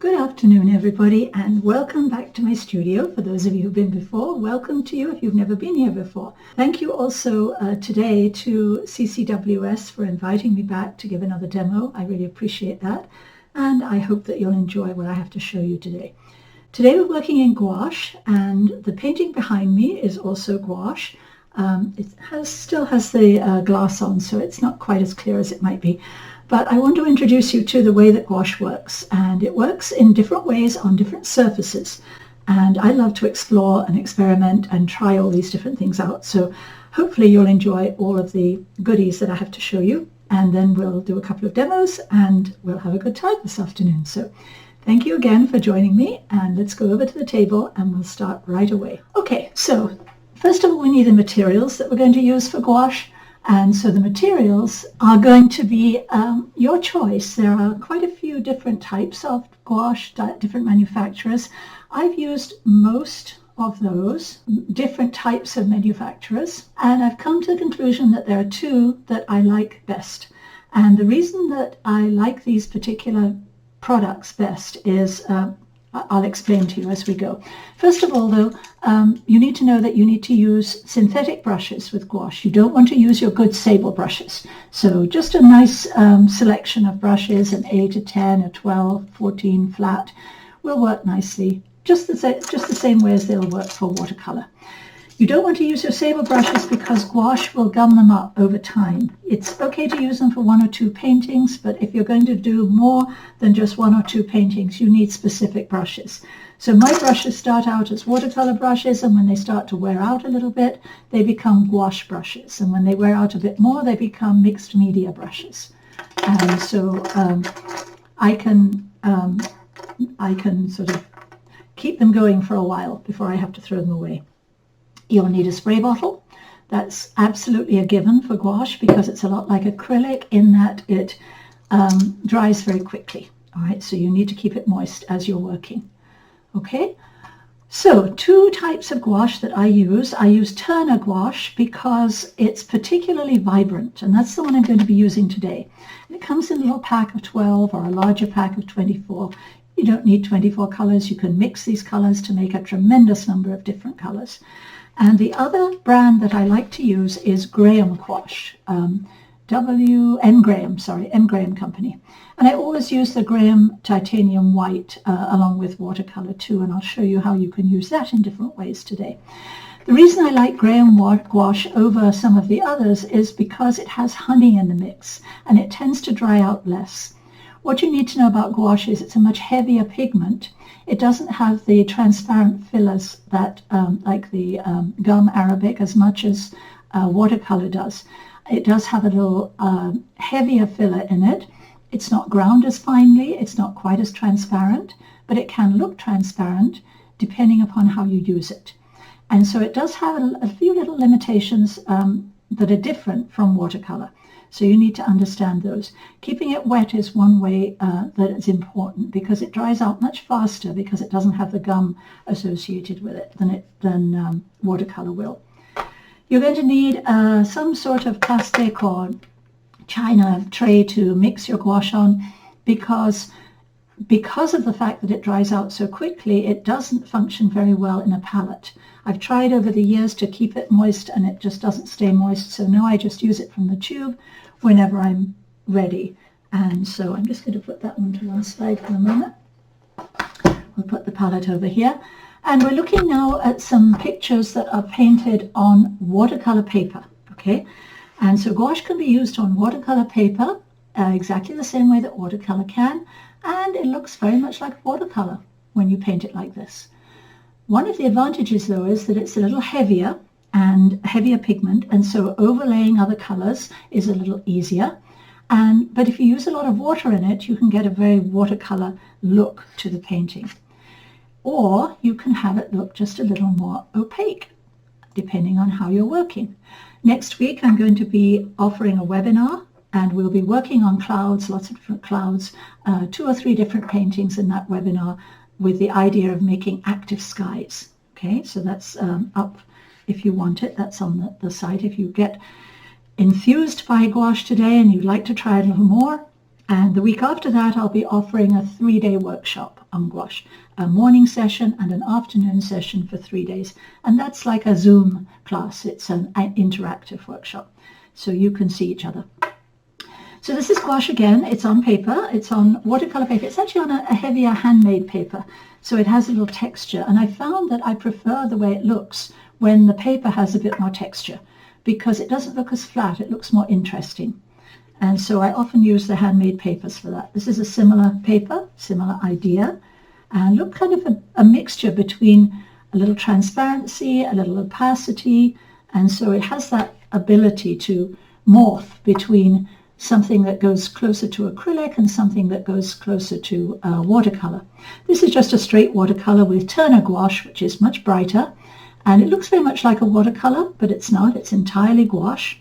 Good afternoon, everybody, and welcome back to my studio. For those of you who've been before, welcome to you if you've never been here before. Thank you also today to CCWS for inviting me back to give another demo. I really appreciate that, and I hope that you'll enjoy what I have to show you today. Today we're working in gouache, and the painting behind me is also gouache. It still has the glass on, so it's not quite as clear as it might be. But I want to introduce you to the way that gouache works, and it works in different ways on different surfaces. And I love to explore and experiment and try all these different things out. So hopefully you'll enjoy all of the goodies that I have to show you, and then we'll do a couple of demos and we'll have a good time this afternoon. So thank you again for joining me, and let's go over to the table and we'll start right away. Okay, so first of all we need the materials that we're going to use for gouache. And so the materials are going to be your choice. There are quite a few different types of gouache, different manufacturers. I've used most of those different types of manufacturers, and I've come to the conclusion that there are two that I like best. And the reason that I like these particular products best is I'll explain to you as we go. First of all, though, you need to know that you need to use synthetic brushes with gouache. You don't want to use your good sable brushes. So just a nice selection of brushes, an 8, a 10, a 12, 14 flat, will work nicely, just the same way as they'll work for watercolor. You don't want to use your sable brushes because gouache will gum them up over time. It's okay to use them for 1 or 2 paintings, but if you're going to do more than just 1 or 2 paintings, you need specific brushes. So my brushes start out as watercolor brushes, and when they start to wear out a little bit, they become gouache brushes. And when they wear out a bit more, they become mixed media brushes. And so I can sort of keep them going for a while before I have to throw them away. You'll need a spray bottle. That's absolutely a given for gouache because it's a lot like acrylic in that it dries very quickly. All right, so you need to keep it moist as you're working. Okay, so 2 types of gouache that I use. I use Turner gouache because it's particularly vibrant, and that's the one I'm going to be using today. And it comes in a little pack of 12 or a larger pack of 24. You don't need 24 colors. You can mix these colors to make a tremendous number of different colors. And the other brand that I like to use is Graham gouache, M. Graham Company. And I always use the Graham Titanium White along with watercolor too, and I'll show you how you can use that in different ways today. The reason I like Graham gouache over some of the others is because it has honey in the mix, and it tends to dry out less. What you need to know about gouache is it's a much heavier pigment. It doesn't have the transparent fillers that like the gum arabic as much as watercolor does. It does have a little heavier filler in it. It's not ground as finely. It's not quite as transparent, but it can look transparent depending upon how you use it. And so it does have a few little limitations that are different from watercolor. So you need to understand those. Keeping it wet is one way that is important because it dries out much faster because it doesn't have the gum associated with it than watercolor will. You're going to need some sort of plastic or china tray to mix your gouache on because of the fact that it dries out so quickly, it doesn't function very well in a palette. I've tried over the years to keep it moist and it just doesn't stay moist, so now I just use it from the tube whenever I'm ready. And so I'm just going to put that one to one side for a moment. We'll put the palette over here. And we're looking now at some pictures that are painted on watercolor paper, okay? And so gouache can be used on watercolor paper exactly the same way that watercolor can, and it looks very much like watercolor when you paint it like this. One of the advantages, though, is that it's a little heavier and heavier pigment, and so overlaying other colors is a little easier. But if you use a lot of water in it, you can get a very watercolor look to the painting. Or you can have it look just a little more opaque, depending on how you're working. Next week, I'm going to be offering a webinar, and we'll be working on clouds, lots of different clouds, 2 or 3 different paintings in that webinar, with the idea of making active skies. Okay, so that's up if you want it. That's on the site. If you get enthused by gouache today and you'd like to try a little more, and the week after that I'll be offering a 3-day workshop on gouache, a morning session and an afternoon session for 3 days. And that's like a Zoom class. It's an interactive workshop, so you can see each other. So this is gouache again. It's on paper. It's on watercolor paper. It's actually on a heavier handmade paper, so it has a little texture. And I found that I prefer the way it looks when the paper has a bit more texture, because it doesn't look as flat. It looks more interesting. And so I often use the handmade papers for that. This is a similar paper, similar idea. And look, kind of a mixture between a little transparency, a little opacity. And so it has that ability to morph between something that goes closer to acrylic and something that goes closer to watercolor. This is just a straight watercolor with Turner gouache, which is much brighter. And it looks very much like a watercolor, but it's not. It's entirely gouache.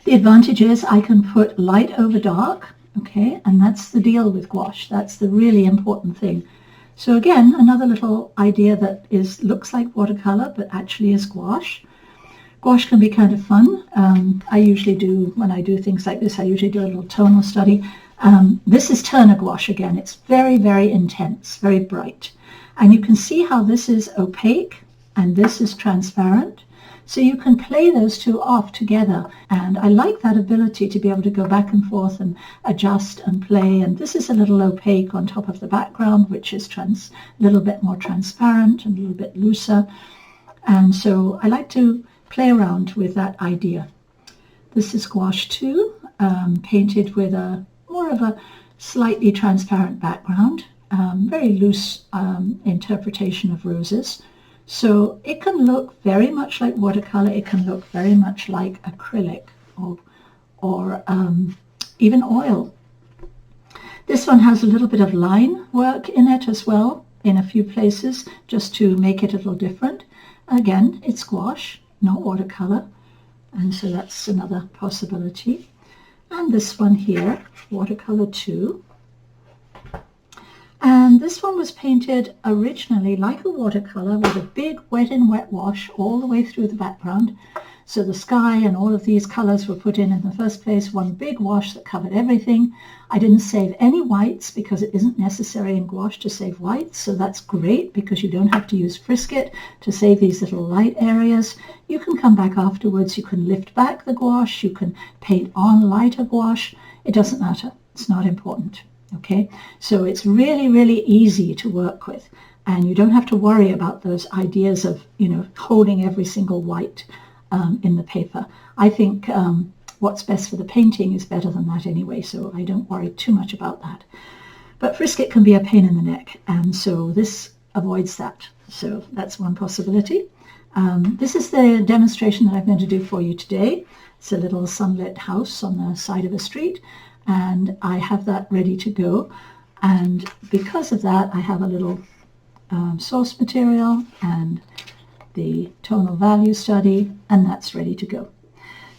The advantage is I can put light over dark, okay, and that's the deal with gouache. That's the really important thing. So again, another little idea that looks like watercolor, but actually is gouache. Gouache can be kind of fun. I usually do, when I do things like this, I usually do a little tonal study. This is Turner gouache again. It's very, very intense, very bright. And you can see how this is opaque and this is transparent. So you can play those two off together, and I like that ability to be able to go back and forth and adjust and play. And this is a little opaque on top of the background, which is a little bit more transparent and a little bit looser. And so I like to play around with that idea. This is gouache 2, painted with more of a slightly transparent background, very loose interpretation of roses. So it can look very much like watercolor. It can look very much like acrylic or even oil. This one has a little bit of line work in it as well in a few places, just to make it a little different. Again, it's gouache, not watercolor, and so that's another possibility. And this one here, watercolor 2. And this one was painted originally like a watercolor with a big wet in wet wash all the way through the background. So the sky and all of these colors were put in the first place, one big wash that covered everything. I didn't save any whites because it isn't necessary in gouache to save whites. So that's great because you don't have to use frisket to save these little light areas. You can come back afterwards. You can lift back the gouache. You can paint on lighter gouache. It doesn't matter. It's not important. Okay, so it's really, really easy to work with, and you don't have to worry about those ideas of, holding every single white in the paper. I think what's best for the painting is better than that anyway, so I don't worry too much about that. But frisket can be a pain in the neck, and so this avoids that. So that's one possibility. This is the demonstration that I'm going to do for you today. It's a little sunlit house on the side of a street, and I have that ready to go. And because of that, I have a little source material and the tonal value study, and that's ready to go.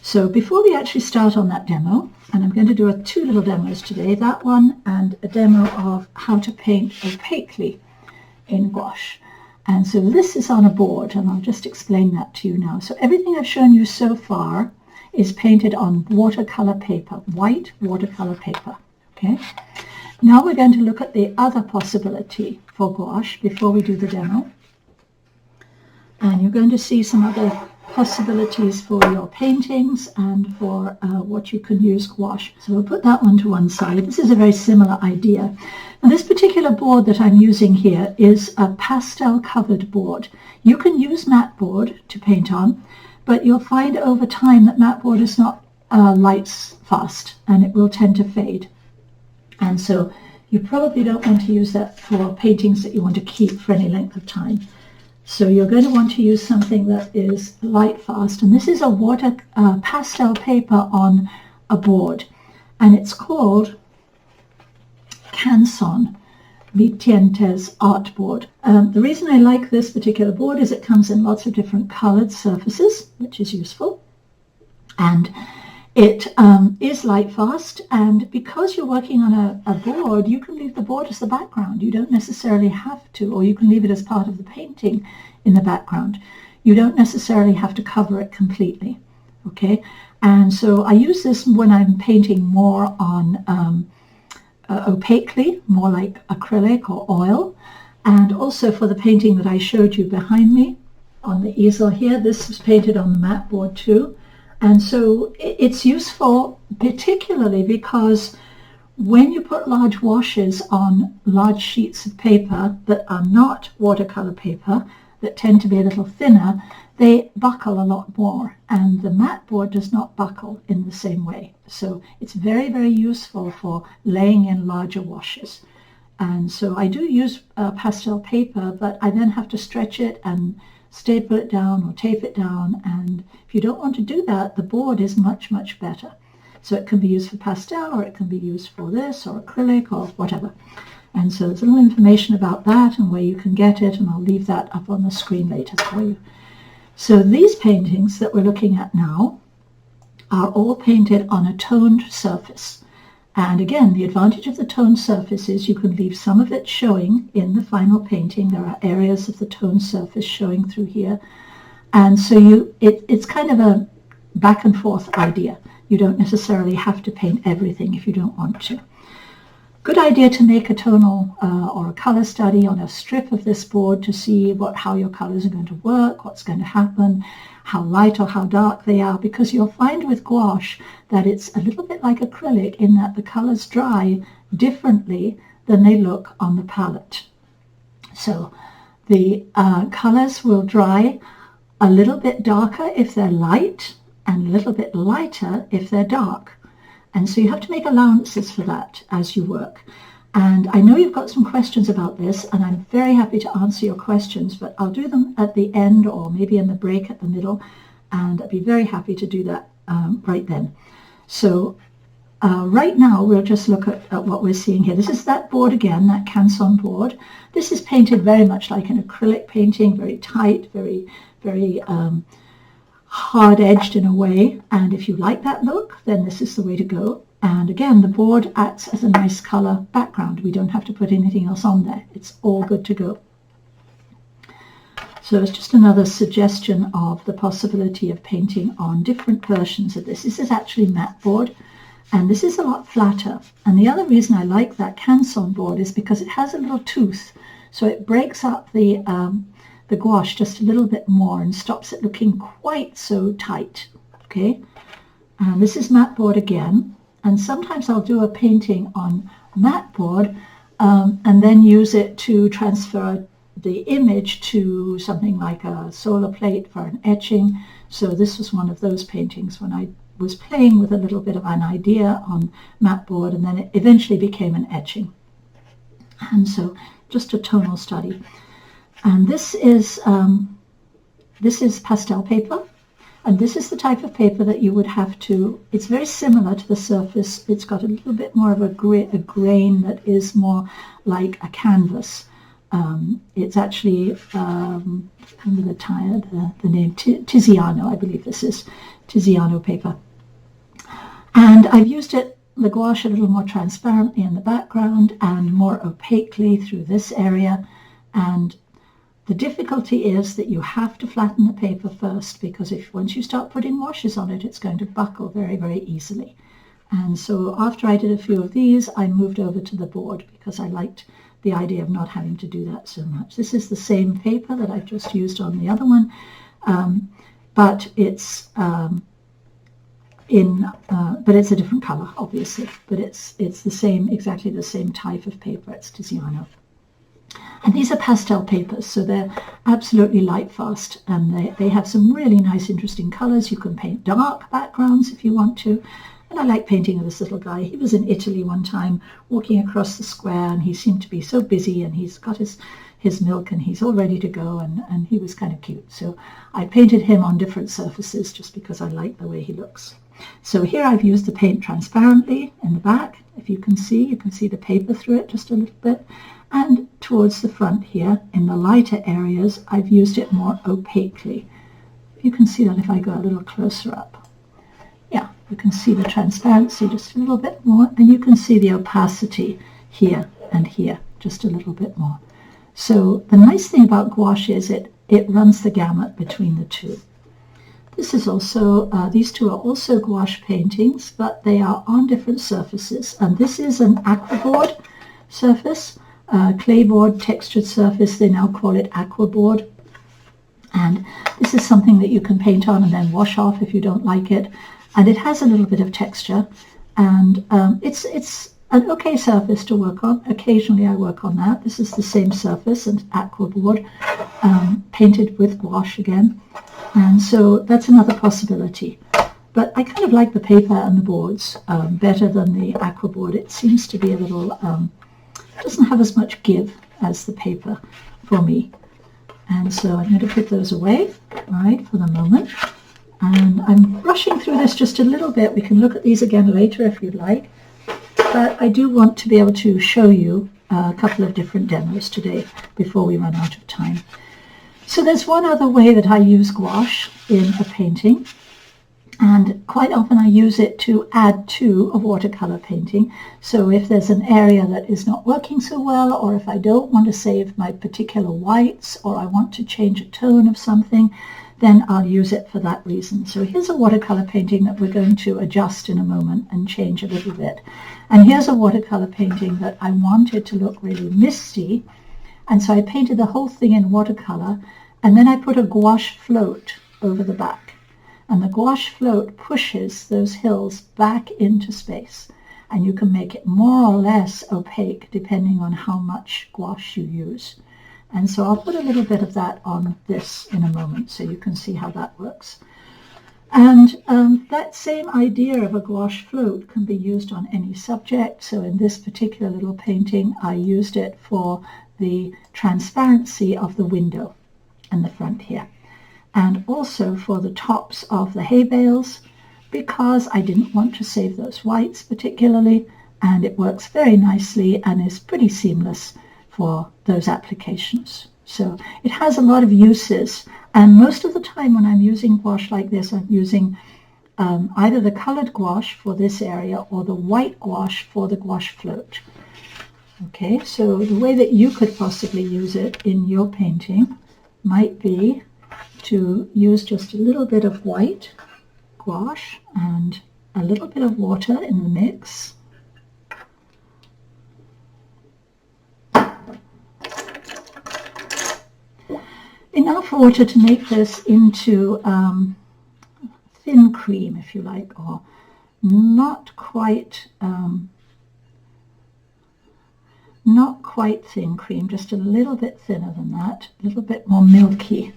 So before we actually start on that demo, and I'm going to do two little demos today, that one and a demo of how to paint opaquely in gouache. And so this is on a board, and I'll just explain that to you now. So everything I've shown you so far is painted on watercolor paper, white watercolor paper. Okay. Now we're going to look at the other possibility for gouache before we do the demo. And you're going to see some other possibilities for your paintings and for what you can use gouache. So we'll put that one to one side. This is a very similar idea. And this particular board that I'm using here is a pastel covered board. You can use matte board to paint on, but you'll find over time that matte board is not light fast, and it will tend to fade. And so you probably don't want to use that for paintings that you want to keep for any length of time. So you're going to want to use something that is light fast. And this is a pastel paper on a board, and it's called Canson Vitiente's art board. The reason I like this particular board is it comes in lots of different colored surfaces, which is useful. And it is light fast, and because you're working on a board, you can leave the board as the background. You don't necessarily have to, or you can leave it as part of the painting in the background. You don't necessarily have to cover it completely. Okay, and so I use this when I'm painting more on opaquely, more like acrylic or oil. And also for the painting that I showed you behind me on the easel here, this was painted on the mat board too. And so it's useful particularly because when you put large washes on large sheets of paper that are not watercolor paper, that tend to be a little thinner, they buckle a lot more, and the mat board does not buckle in the same way. So it's very, very useful for laying in larger washes. And so I do use pastel paper, but I then have to stretch it and staple it down or tape it down. And if you don't want to do that, the board is much, much better. So it can be used for pastel, or it can be used for this, or acrylic, or whatever. And so there's a little information about that and where you can get it, and I'll leave that up on the screen later for you. So these paintings that we're looking at now are all painted on a toned surface. And again, the advantage of the toned surface is you can leave some of it showing in the final painting. There are areas of the toned surface showing through here. And so it's kind of a back and forth idea. You don't necessarily have to paint everything if you don't want to. Good idea to make a tonal or a color study on a strip of this board to see how your colors are going to work, what's going to happen, how light or how dark they are, because you'll find with gouache that it's a little bit like acrylic in that the colors dry differently than they look on the palette. So the colors will dry a little bit darker if they're light and a little bit lighter if they're dark. And so you have to make allowances for that as you work. And I know you've got some questions about this, and I'm very happy to answer your questions, but I'll do them at the end or maybe in the break at the middle, and I'd be very happy to do that right then. So right now we'll just look at what we're seeing here. This is that board again, that Canson board. This is painted very much like an acrylic painting, very tight, very, very hard-edged in a way, and if you like that look, then this is the way to go. And again, the board acts as a nice color background. We don't have to put anything else on there. It's all good to go. So it's just another suggestion of the possibility of painting on different versions of this. This is actually matte board, and this is a lot flatter. And the other reason I like that Canson board is because it has a little tooth, so it breaks up the gouache just a little bit more and stops it looking quite so tight. Okay, and this is matte board again, and sometimes I'll do a painting on matte board and then use it to transfer the image to something like a solar plate for an etching. So this was one of those paintings when I was playing with a little bit of an idea on matte board, and then it eventually became an etching. And so just a tonal study. And this is pastel paper, and this is the type of paper that you would have to, it's very similar to the surface. It's got a little bit more of a grain that is more like a canvas. It's actually, under the name Tiziano, I believe this is Tiziano paper. And I've used the gouache a little more transparently in the background and more opaquely through this area. And the difficulty is that you have to flatten the paper first, because once you start putting washes on it, it's going to buckle very, very easily. And so after I did a few of these, I moved over to the board because I liked the idea of not having to do that so much. This is the same paper that I've just used on the other one, but it's it's a different color, obviously. But it's the same, exactly the same type of paper. It's Tiziano. And these are pastel papers, so they're absolutely light fast, and they have some really nice, interesting colors. You can paint dark backgrounds if you want to. And I like painting of this little guy. He was in Italy one time, walking across the square, and he seemed to be so busy, and he's got his milk, and he's all ready to go, and he was kind of cute. So I painted him on different surfaces just because I like the way he looks. So here I've used the paint transparently in the back. If you can see the paper through it just a little bit. And towards the front here, in the lighter areas, I've used it more opaquely. You can see that if I go a little closer up. Yeah, you can see the transparency just a little bit more, and you can see the opacity here and here just a little bit more. So the nice thing about gouache is it runs the gamut between the two. This is also, these two are also gouache paintings, but they are on different surfaces. And this is an aquaboard surface, clayboard textured surface. They now call it aquaboard. And this is something that you can paint on and then wash off if you don't like it. And it has a little bit of texture. And it's an okay surface to work on. Occasionally I work on that. This is the same surface, an aquaboard, painted with gouache again. And so that's another possibility. But I kind of like the paper and the boards better than the aquaboard. It seems to be a little, doesn't have as much give as the paper for me. And so I'm going to put those away, right, for the moment. And I'm rushing through this just a little bit. We can look at these again later if you'd like. But I do want to be able to show you a couple of different demos today before we run out of time. So there's one other way that I use gouache in a painting, and quite often I use it to add to a watercolor painting. So if there's an area that is not working so well, or if I don't want to save my particular whites, or I want to change a tone of something, then I'll use it for that reason. So here's a watercolor painting that we're going to adjust in a moment and change a little bit. And here's a watercolor painting that I wanted to look really misty. And so I painted the whole thing in watercolor, and then I put a gouache float over the back. And the gouache float pushes those hills back into space. And you can make it more or less opaque depending on how much gouache you use. And so I'll put a little bit of that on this in a moment so you can see how that works. And that same idea of a gouache float can be used on any subject. So in this particular little painting, I used it for the transparency of the window and the front here, and also for the tops of the hay bales, because I didn't want to save those whites particularly, and it works very nicely and is pretty seamless for those applications. So it has a lot of uses, and most of the time when I'm using gouache like this, I'm using either the colored gouache for this area or the white gouache for the gouache float. Okay, so the way that you could possibly use it in your painting might be to use just a little bit of white gouache and a little bit of water in the mix. Enough water to make this into thin cream, if you like, or not quite thin cream, just a little bit thinner than that, a little bit more milky.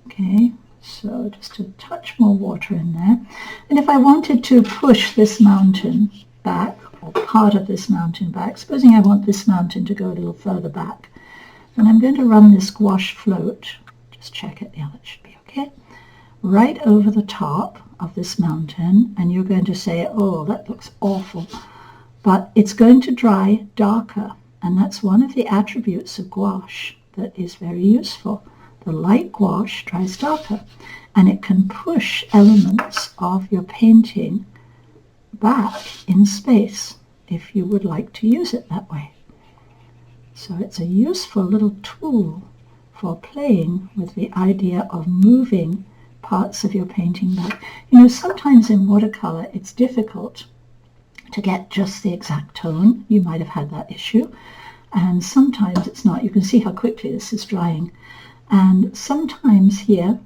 Okay, so just a touch more water in there. And if I wanted to push this mountain back, or part of this mountain back, supposing I want this mountain to go a little further back, then I'm going to run this gouache float, just check it, yeah, that should be okay, right over the top of this mountain, and you're going to say, oh, that looks awful. But it's going to dry darker, and that's one of the attributes of gouache that is very useful. The light gouache dries darker, and it can push elements of your painting back in space if you would like to use it that way. So it's a useful little tool for playing with the idea of moving parts of your painting back. You know, sometimes in watercolor it's difficult to get just the exact tone. You might have had that issue. And sometimes it's not. You can see how quickly this is drying. And sometimes here,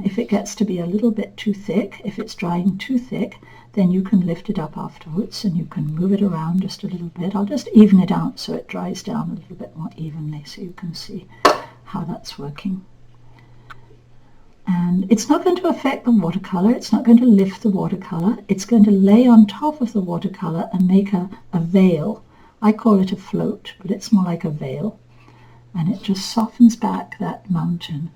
if it gets to be a little bit too thick, if it's drying too thick, then you can lift it up afterwards and you can move it around just a little bit. I'll just even it out so it dries down a little bit more evenly so you can see how that's working. And it's not going to affect the watercolor, it's not going to lift the watercolor, it's going to lay on top of the watercolor and make a veil. I call it a float, but it's more like a veil. And it just softens back that mountain.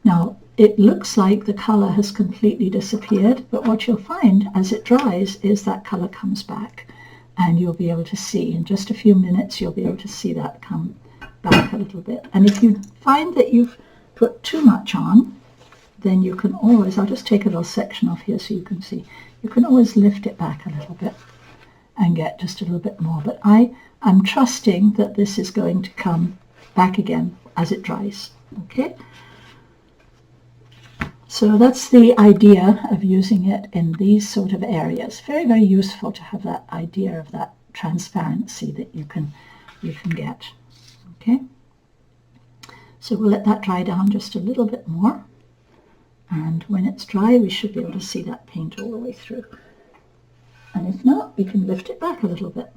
Now, it looks like the color has completely disappeared, but what you'll find as it dries is that color comes back, and you'll be able to see in just a few minutes, you'll be able to see that come back a little bit. And if you find that you've put too much on, then you can always, I'll just take a little section off here so you can see, you can always lift it back a little bit and get just a little bit more. But I'm trusting that this is going to come back again as it dries. Okay, So that's the idea of using it in these sort of areas. Very, very useful to have that idea of that transparency that you can get. Okay. So we'll let that dry down just a little bit more. And when it's dry, we should be able to see that paint all the way through. And if not, we can lift it back a little bit.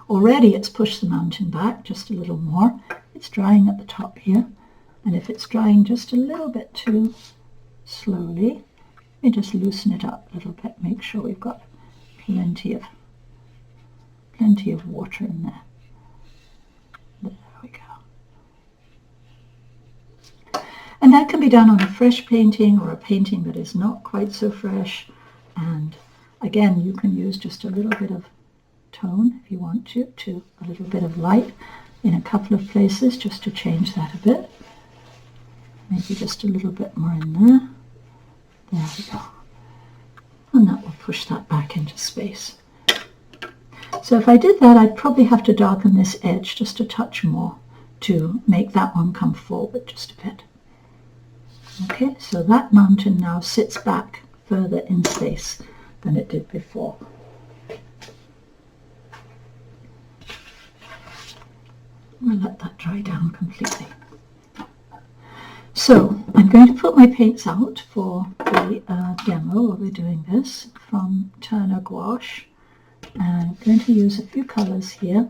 Already it's pushed the mountain back just a little more. It's drying at the top here. And if it's drying just a little bit too slowly, we just loosen it up a little bit. Make sure we've got plenty of water in there. There we go. And that can be done on a fresh painting or a painting that is not quite so fresh. And again, you can use just a little bit of tone if you want to a little bit of light in a couple of places just to change that a bit. Maybe just a little bit more in there. There we go. And that will push that back into space. So if I did that, I'd probably have to darken this edge just a touch more to make that one come forward just a bit. Okay, so that mountain now sits back further in space than it did before. We'll let that dry down completely. So I'm going to put my paints out for the demo where we're doing this from Turner Gouache. And I'm going to use a few colours here.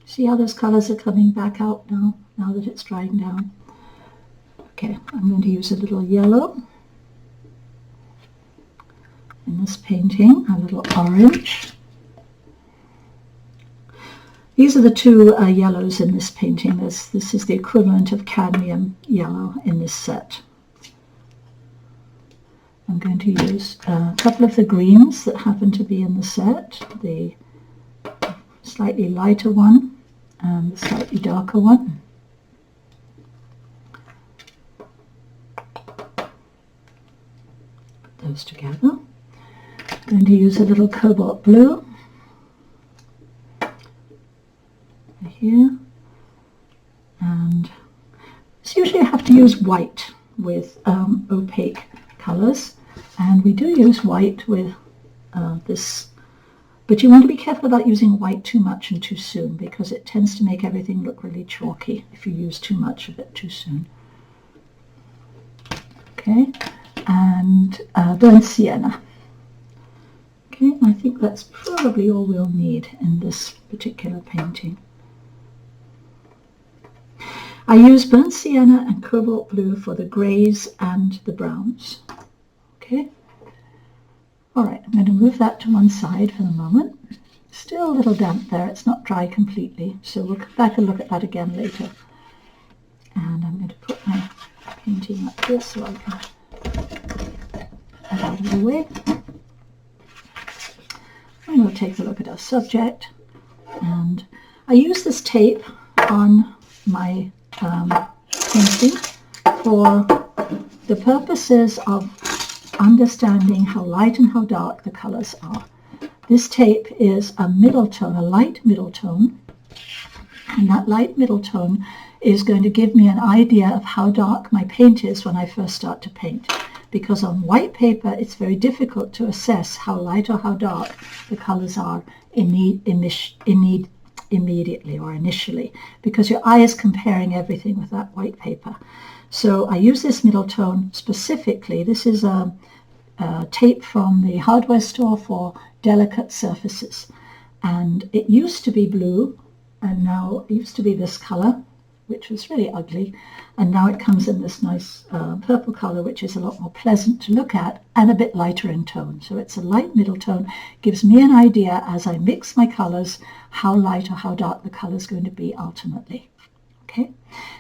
See how those colours are coming back out now that it's drying down? Okay, I'm going to use a little yellow in this painting, a little orange. These are the two yellows in this painting. This is the equivalent of cadmium yellow in this set. I'm going to use a couple of the greens that happen to be in the set, the slightly lighter one and the slightly darker one. Put those together. I'm going to use a little cobalt blue here, and so usually I have to use white with opaque colours, and we do use white with this, but you want to be careful about using white too much and too soon, because it tends to make everything look really chalky if you use too much of it too soon. Okay, and burnt sienna. Okay, I think that's probably all we'll need in this particular painting. I use burnt sienna and cobalt blue for the greys and the browns. Okay. All right, I'm going to move that to one side for the moment. Still a little damp there. It's not dry completely, so we'll come back and look at that again later. And I'm going to put my painting up here so I can put that out of the way. And we'll take a look at our subject. And I use this tape on my painting for the purposes of understanding how light and how dark the colors are. This tape is a middle tone, a light middle tone, and that light middle tone is going to give me an idea of how dark my paint is when I first start to paint, because on white paper it's very difficult to assess how light or how dark the colors are immediately or initially, because your eye is comparing everything with that white paper. So I use this middle tone specifically. This is a tape from the hardware store for delicate surfaces, and it used to be blue, and now it used to be this color, which was really ugly, and now it comes in this nice purple color, which is a lot more pleasant to look at and a bit lighter in tone. So it's a light middle tone, gives me an idea as I mix my colors how light or how dark the color is going to be ultimately. Okay,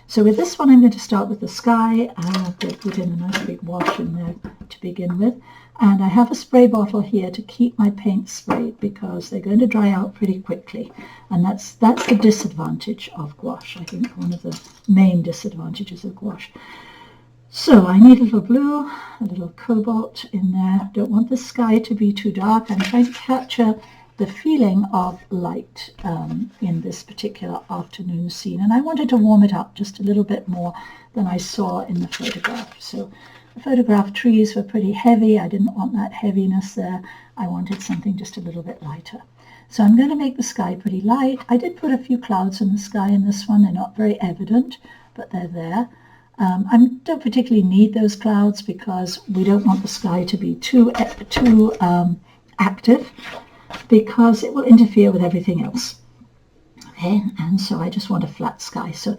so with this one I'm going to start with the sky. I'll put in a nice big wash in there to begin with, and I have a spray bottle here to keep my paints sprayed because they're going to dry out pretty quickly, and that's the disadvantage of gouache. I think one of the main disadvantages of gouache. So I need a little blue, a little cobalt in there. Don't want the sky to be too dark. I'm trying to capture the feeling of light in this particular afternoon scene, and I wanted to warm it up just a little bit more than I saw in the photograph. So the photograph trees were pretty heavy. I didn't want that heaviness there. I wanted something just a little bit lighter. So I'm going to make the sky pretty light. I did put a few clouds in the sky in this one. They're not very evident, but they're there. I don't particularly need those clouds because we don't want the sky to be too active, because it will interfere with everything else. Okay, and so I just want a flat sky. So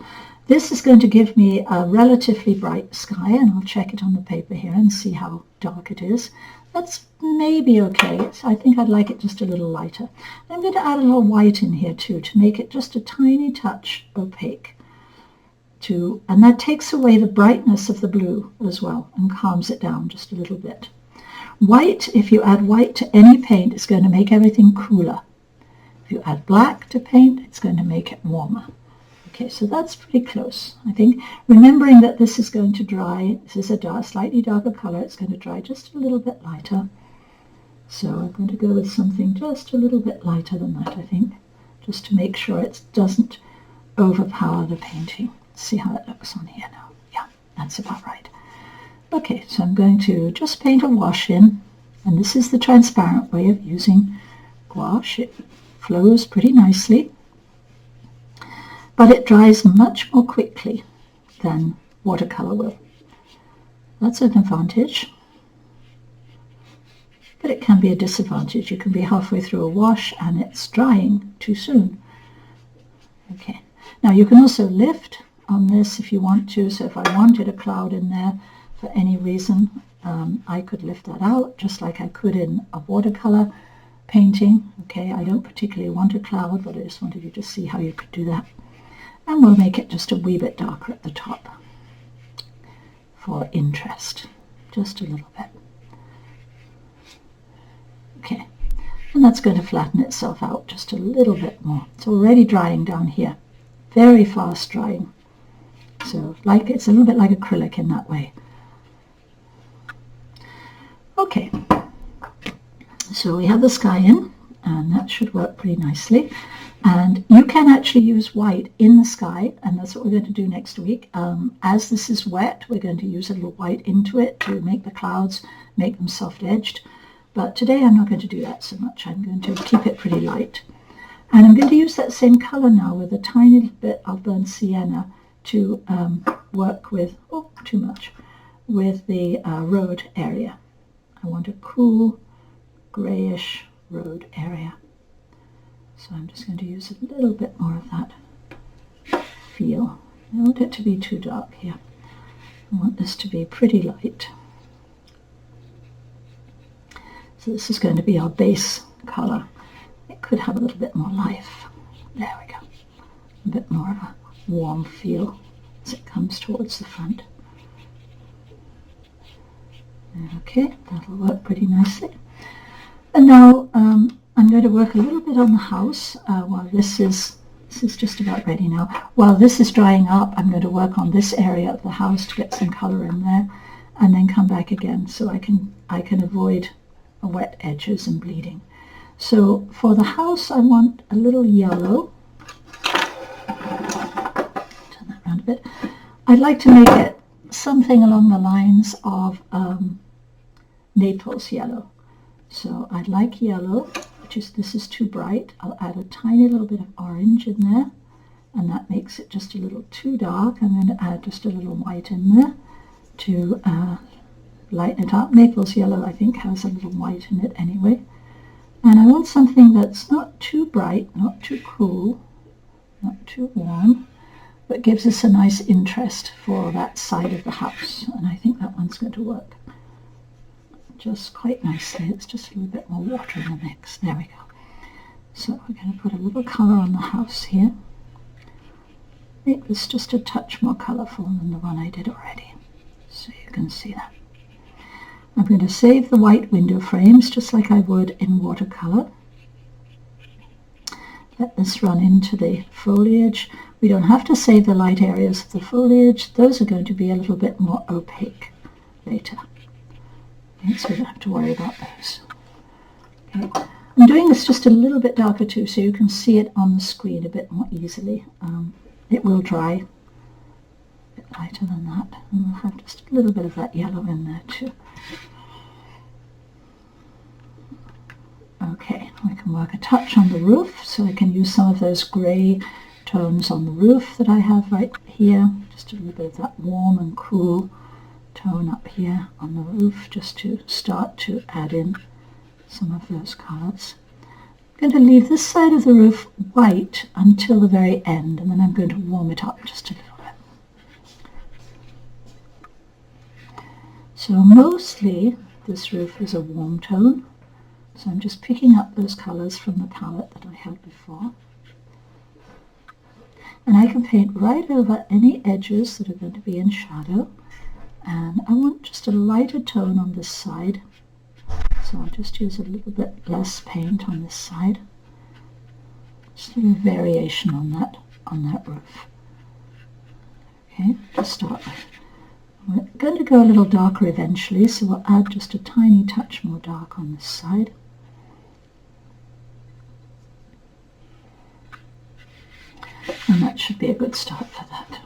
this is going to give me a relatively bright sky, and I'll check it on the paper here and see how dark it is. That's maybe okay. So I think I'd like it just a little lighter. I'm going to add a little white in here too to make it just a tiny touch opaque. And that takes away the brightness of the blue as well and calms it down just a little bit. White, if you add white to any paint, it's going to make everything cooler. If you add black to paint, it's going to make it warmer. Okay, so that's pretty close, I think. Remembering that this is going to dry, this is a slightly darker color, it's going to dry just a little bit lighter. So I'm going to go with something just a little bit lighter than that, I think, just to make sure it doesn't overpower the painting. See how it looks on here now. Yeah, that's about right. Okay, so I'm going to just paint a wash in, and this is the transparent way of using gouache. It flows pretty nicely, but it dries much more quickly than watercolor will. That's an advantage, but it can be a disadvantage. You can be halfway through a wash and it's drying too soon. Okay, now you can also lift on this if you want to. So if I wanted a cloud in there for any reason, I could lift that out just like I could in a watercolor painting. Okay, I don't particularly want a cloud, but I just wanted you to see how you could do that. And we'll make it just a wee bit darker at the top for interest, just a little bit. Okay, and that's going to flatten itself out just a little bit more. It's already drying down here, very fast drying. So it's a little bit like acrylic in that way. Okay, so we have the sky in, and that should work pretty nicely. And you can actually use white in the sky, and that's what we're going to do next week. As this is wet, we're going to use a little white into it to make the clouds, make them soft-edged. But today I'm not going to do that so much. I'm going to keep it pretty light. And I'm going to use that same color now with a tiny bit of burnt sienna to work with, too much, with the road area. I want a cool grayish road area. So I'm just going to use a little bit more of that feel. I don't want it to be too dark here. I want this to be pretty light. So this is going to be our base color. It could have a little bit more life. There we go. A bit more of a warm feel as it comes towards the front. Okay, that'll work pretty nicely. And now I'm going to work a little bit on the house while this is just about ready now. While this is drying up, I'm going to work on this area of the house to get some color in there, and then come back again so I can avoid wet edges and bleeding. So for the house, I want a little yellow. Turn that around a bit. I'd like to make it something along the lines of Naples yellow. So I'd like yellow, this is too bright. I'll add a tiny little bit of orange in there, and that makes it just a little too dark. I'm going to add just a little white in there to lighten it up. Naples yellow, I think, has a little white in it anyway. And I want something that's not too bright, not too cool, not too warm, but gives us a nice interest for that side of the house. And I think that one's going to work just quite nicely. It's just a little bit more water in the mix. There we go. So we're going to put a little colour on the house here. Make this just a touch more colourful than the one I did already, so you can see that. I'm going to save the white window frames just like I would in watercolour. Let this run into the foliage. We don't have to save the light areas of the foliage. Those are going to be a little bit more opaque later. Okay, so we don't have to worry about those. Okay. I'm doing this just a little bit darker too, so you can see it on the screen a bit more easily. It will dry a bit lighter than that, and we'll have just a little bit of that yellow in there too. Okay, I can work a touch on the roof, so I can use some of those grey tones on the roof that I have right here. Just a little bit of that warm and cool tone up here on the roof, just to start to add in some of those colours. I'm going to leave this side of the roof white until the very end, and then I'm going to warm it up just a little bit. So mostly this roof is a warm tone, so I'm just picking up those colours from the palette that I had before. And I can paint right over any edges that are going to be in shadow, and I want just a lighter tone on this side. So I'll just use a little bit less paint on this side. Just a little variation on that roof. Okay, to start with. We're going to go a little darker eventually, so we'll add just a tiny touch more dark on this side. And that should be a good start for that.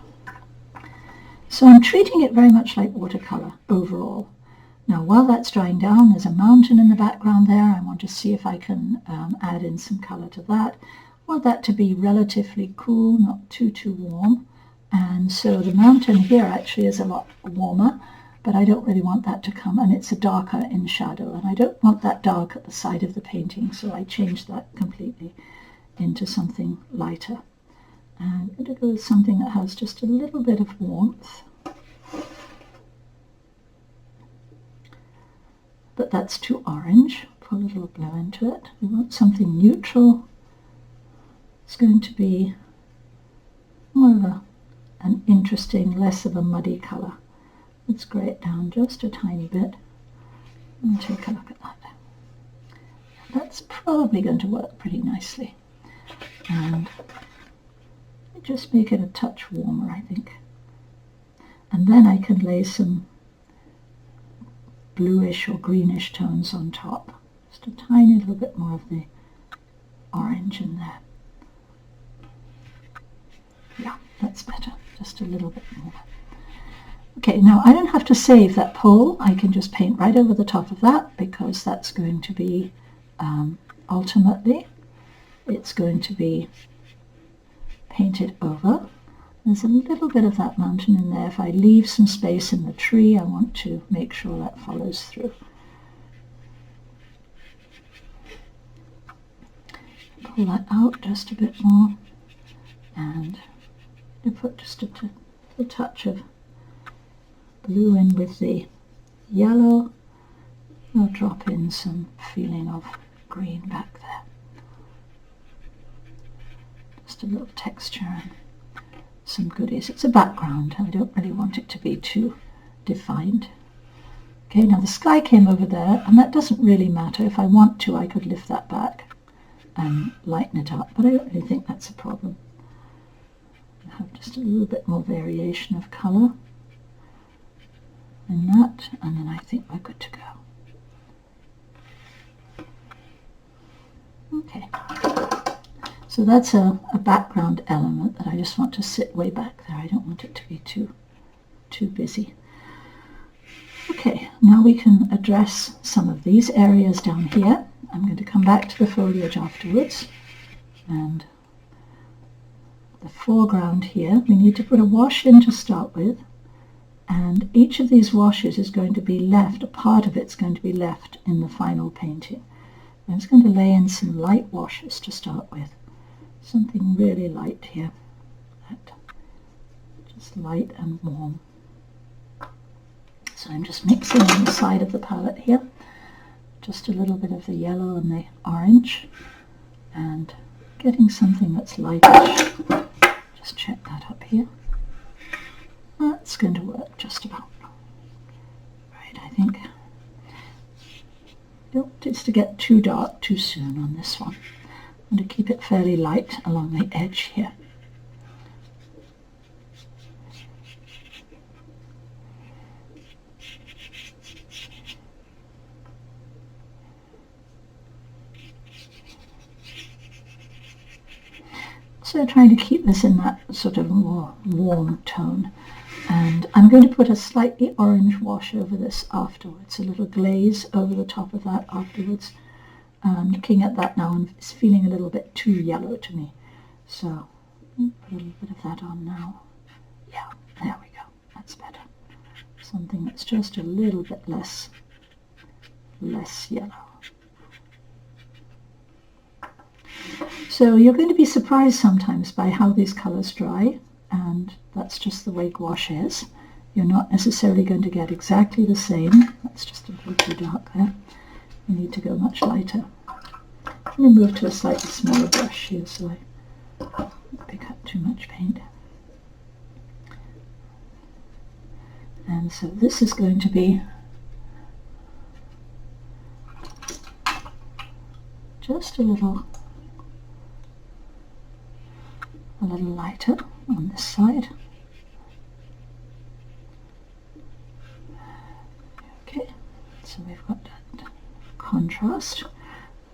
So I'm treating it very much like watercolour overall. Now, while that's drying down, there's a mountain in the background there. I want to see if I can add in some colour to that. I want that to be relatively cool, not too warm. And so the mountain here actually is a lot warmer, but I don't really want that to come, and it's a darker in shadow, and I don't want that dark at the side of the painting, so I changed that completely into something lighter. And I'm going to go with something that has just a little bit of warmth. But that's too orange. Put a little blue into it. We want something neutral. It's going to be more of an interesting, less of a muddy colour. Let's grey it down just a tiny bit and take a look at that. That's probably going to work pretty nicely. And just make it a touch warmer, I think. And then I can lay some bluish or greenish tones on top. Just a tiny little bit more of the orange in there. Yeah, that's better. Just a little bit more. Okay, now I don't have to save that pole. I can just paint right over the top of that, because that's going to be, ultimately, it's going to be painted over. There's a little bit of that mountain in there. If I leave some space in the tree, I want to make sure that follows through. Pull that out just a bit more, and I put just a touch of blue in with the yellow. I'll drop in some feeling of green back there. Just a little texture and some goodies. It's a background. I don't really want it to be too defined. Okay, now the sky came over there, and that doesn't really matter. If I want to, I could lift that back and lighten it up, but I don't really think that's a problem. I have just a little bit more variation of colour in that, and then I think we're good to go. Okay. So that's a background element that I just want to sit way back there. I don't want it to be too busy. Okay, now we can address some of these areas down here. I'm going to come back to the foliage afterwards. And the foreground here, we need to put a wash in to start with. And each of these washes is going to be left, a part of it's going to be left in the final painting. I'm just going to lay in some light washes to start with. Something really light here, just light and warm. So I'm just mixing on the side of the palette here, just a little bit of the yellow and the orange, and getting something that's lightish. Just check that up here. That's going to work just about. Right, I think. Don't want it to get too dark too soon on this one. I'm going to keep it fairly light along the edge here. So trying to keep this in that sort of more warm tone. And I'm going to put a slightly orange wash over this afterwards, a little glaze over the top of that afterwards. Looking at that now, and it's feeling a little bit too yellow to me. So put a little bit of that on now. Yeah, there we go. That's better. Something that's just a little bit less yellow. So you're going to be surprised sometimes by how these colors dry, and that's just the way gouache is. You're not necessarily going to get exactly the same. That's just a little too dark there. You need to go much lighter. I'm going to move to a slightly smaller brush here so I don't pick up too much paint. And so this is going to be just a little lighter on this side. Okay, so we've got that contrast.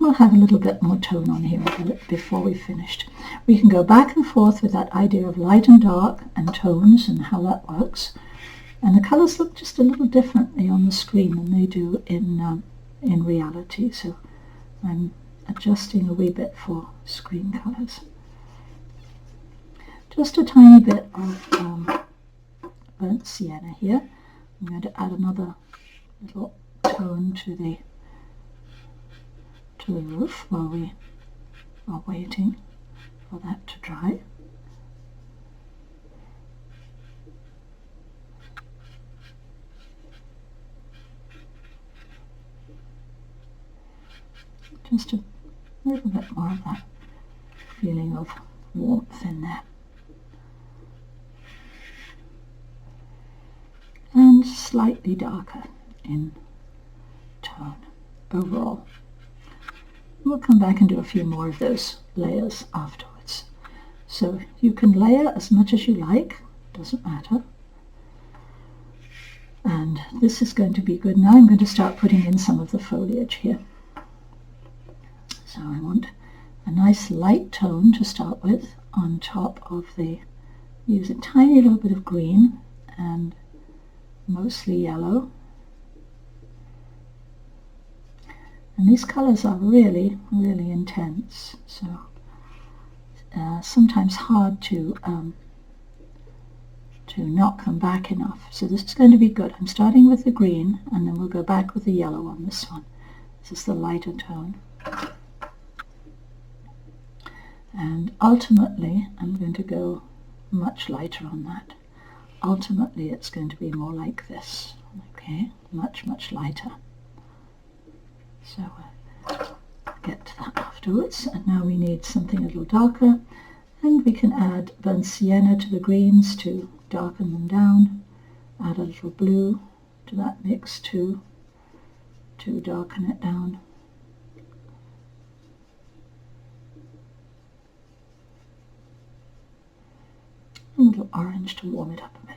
We'll have a little bit more tone on here before we've finished. We can go back and forth with that idea of light and dark and tones and how that works. And the colours look just a little differently on the screen than they do in reality. So I'm adjusting a wee bit for screen colours. Just a tiny bit of burnt sienna here. I'm going to add another little tone to the roof while we are waiting for that to dry. Just a little bit more of that feeling of warmth in there. And slightly darker in tone overall. We'll come back and do a few more of those layers afterwards. So you can layer as much as you like, doesn't matter. And this is going to be good. Now I'm going to start putting in some of the foliage here. So I want a nice light tone to start with on top of use a tiny little bit of green and mostly yellow. And these colors are really, really intense, so sometimes hard to not come back enough. So this is going to be good. I'm starting with the green, and then we'll go back with the yellow on this one. This is the lighter tone. And ultimately, I'm going to go much lighter on that. Ultimately, it's going to be more like this. Okay, much, much lighter. So we'll get to that afterwards. And now we need something a little darker, and we can add burnt sienna to the greens to darken them down. Add a little blue to that mix too, to darken it down. A little orange to warm it up a bit.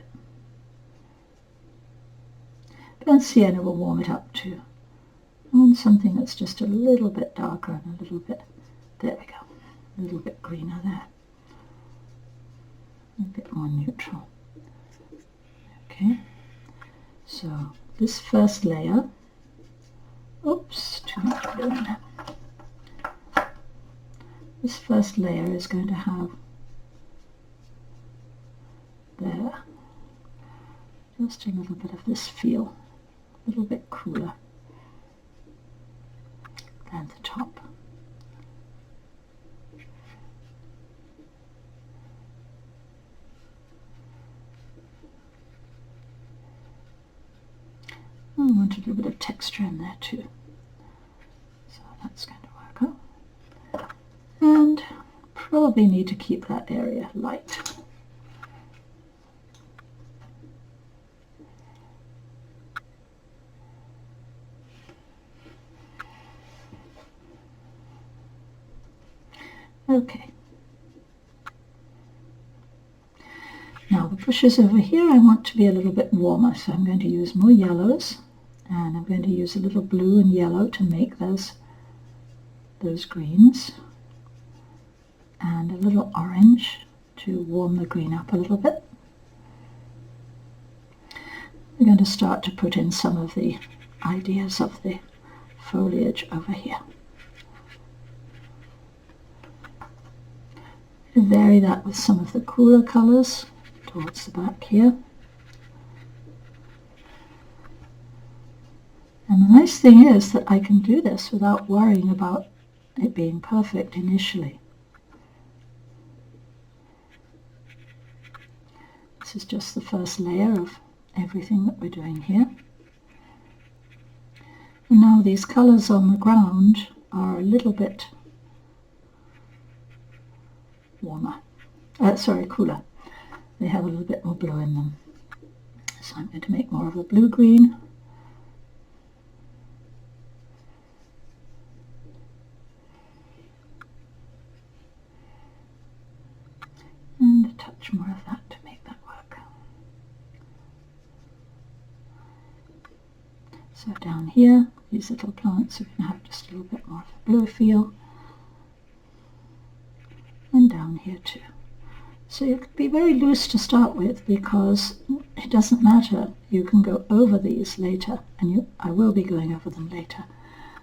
Burnt sienna will warm it up too. I want something that's just a little bit darker and a little bit, there we go, a little bit greener there. A bit more neutral. Okay, so this first layer, oops, too much blue in there. This first layer is going to have there just a little bit of this feel, a little bit cooler than the top. I want a little bit of texture in there too, so that's going to work out. And probably need to keep that area light. Okay. Now the bushes over here I want to be a little bit warmer, so I'm going to use more yellows, and I'm going to use a little blue and yellow to make those greens. and a little orange to warm the green up a little bit. We're going to start to put in some of the ideas of the foliage over here. Vary that with some of the cooler colours towards the back here. And the nice thing is that I can do this without worrying about it being perfect initially. This is just the first layer of everything that we're doing here. And now these colours on the ground are a little bit warmer. Cooler. They have a little bit more blue in them. So I'm going to make more of a blue-green. And a touch more of that to make that work. So down here, these little plants are going to have just a little bit more of a blue feel. And down here too. So you can be very loose to start with because it doesn't matter. You can go over these later, and I will be going over them later.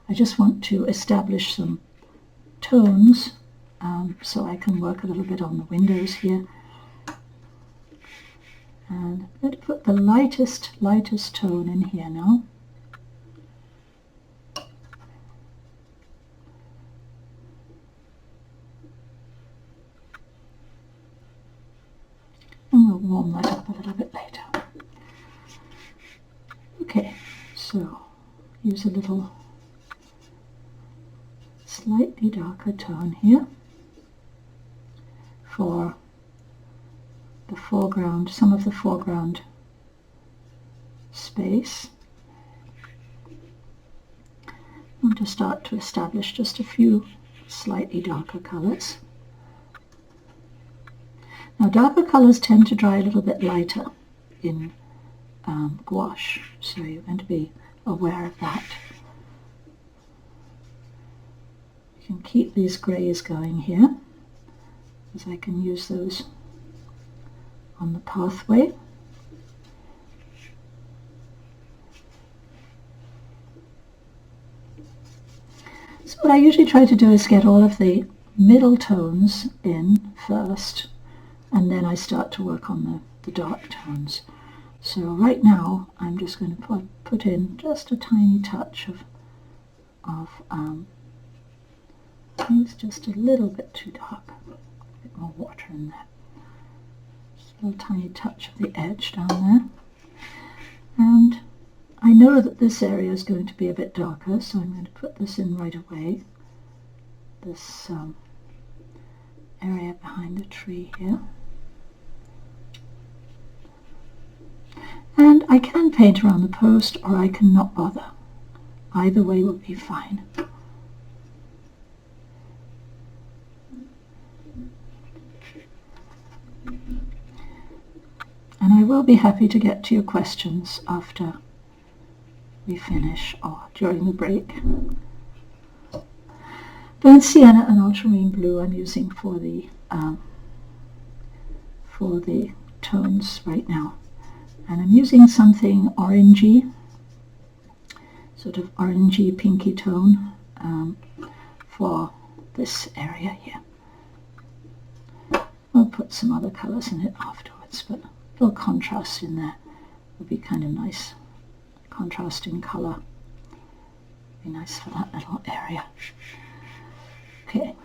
I just want to establish some tones so I can work a little bit on the windows here. And I'm going to put the lightest tone in here now. And we'll warm that up a little bit later. Okay, so use a little slightly darker tone here for the foreground, some of the foreground space. I want to start to establish just a few slightly darker colours. Now darker colours tend to dry a little bit lighter in gouache, so you're going to be aware of that. You can keep these greys going here, as I can use those on the pathway. So what I usually try to do is get all of the middle tones in first, and then I start to work on the dark tones. So right now I'm just going to put in just a tiny touch of it's just a little bit too dark, a bit more water in there. Just a little tiny touch of the edge down there. And I know that this area is going to be a bit darker, so I'm going to put this in right away. This area behind the tree here. And I can paint around the post, or I can not bother. Either way will be fine. And I will be happy to get to your questions after we finish or during the break. Burnt sienna and ultramarine blue I'm using for the tones right now. And I'm using something orangey, sort of orangey pinky tone for this area here. I'll put some other colours in it afterwards, but a little contrast in there would be kind of nice. Contrast in colour. Be nice for that little area. Okay,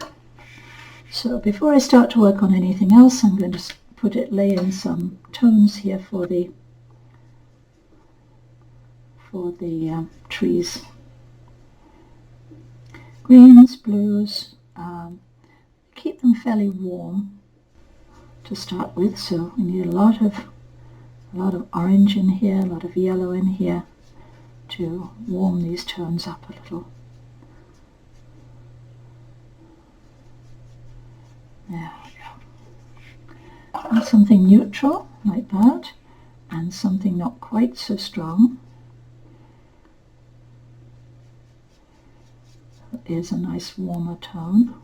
so before I start to work on anything else, I'm going to lay in some tones here for the trees. Greens, blues, keep them fairly warm to start with, so we need a lot of orange in here, a lot of yellow in here to warm these tones up a little. There we go. And something neutral like that, and something not quite so strong. That is a nice warmer tone.